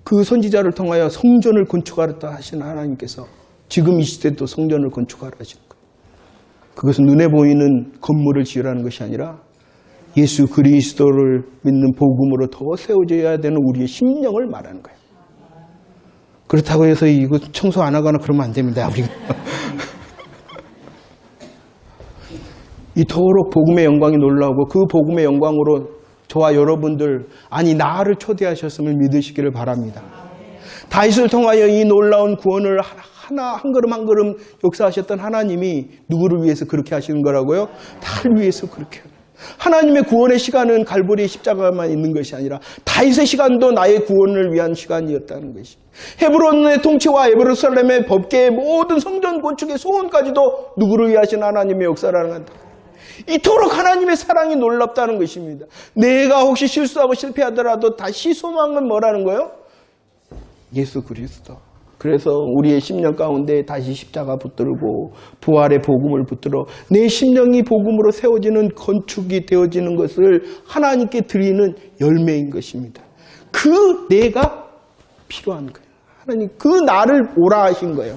그 선지자를 통하여 성전을 건축하겠다 하시는 하나님께서 지금 이 시대도 성전을 건축하라 하시는 거예요. 그것은 눈에 보이는 건물을 지으라는 것이 아니라 예수 그리스도를 믿는 복음으로 더 세워져야 되는 우리의 심령을 말하는 거예요. 그렇다고 해서 이거 청소 안 하거나 그러면 안 됩니다. 우리가. 이토록 복음의 영광이 놀라우고 그 복음의 영광으로 저와 여러분들, 아니 나를 초대하셨음을 믿으시기를 바랍니다. 다윗을 통하여 이 놀라운 구원을 하나 한 걸음 한 걸음 역사하셨던 하나님이 누구를 위해서 그렇게 하시는 거라고요? 나를 위해서 그렇게. 하나님의 구원의 시간은 갈보리의 십자가만 있는 것이 아니라 다윗의 시간도 나의 구원을 위한 시간이었다는 것이. 헤브론의 통치와 예루살렘의 법계의 모든 성전 건축의 소원까지도 누구를 위하신 하나님의 역사라는 것. 이토록 하나님의 사랑이 놀랍다는 것입니다. 내가 혹시 실수하고 실패하더라도 다시 소망은 뭐라는 거예요? 예수 그리스도. 그래서 우리의 심령 가운데 다시 십자가 붙들고 부활의 복음을 붙들어 내 심령이 복음으로 세워지는 건축이 되어지는 것을 하나님께 드리는 열매인 것입니다. 그 내가 필요한 거예요. 하나님 그 나를 오라 하신 거예요.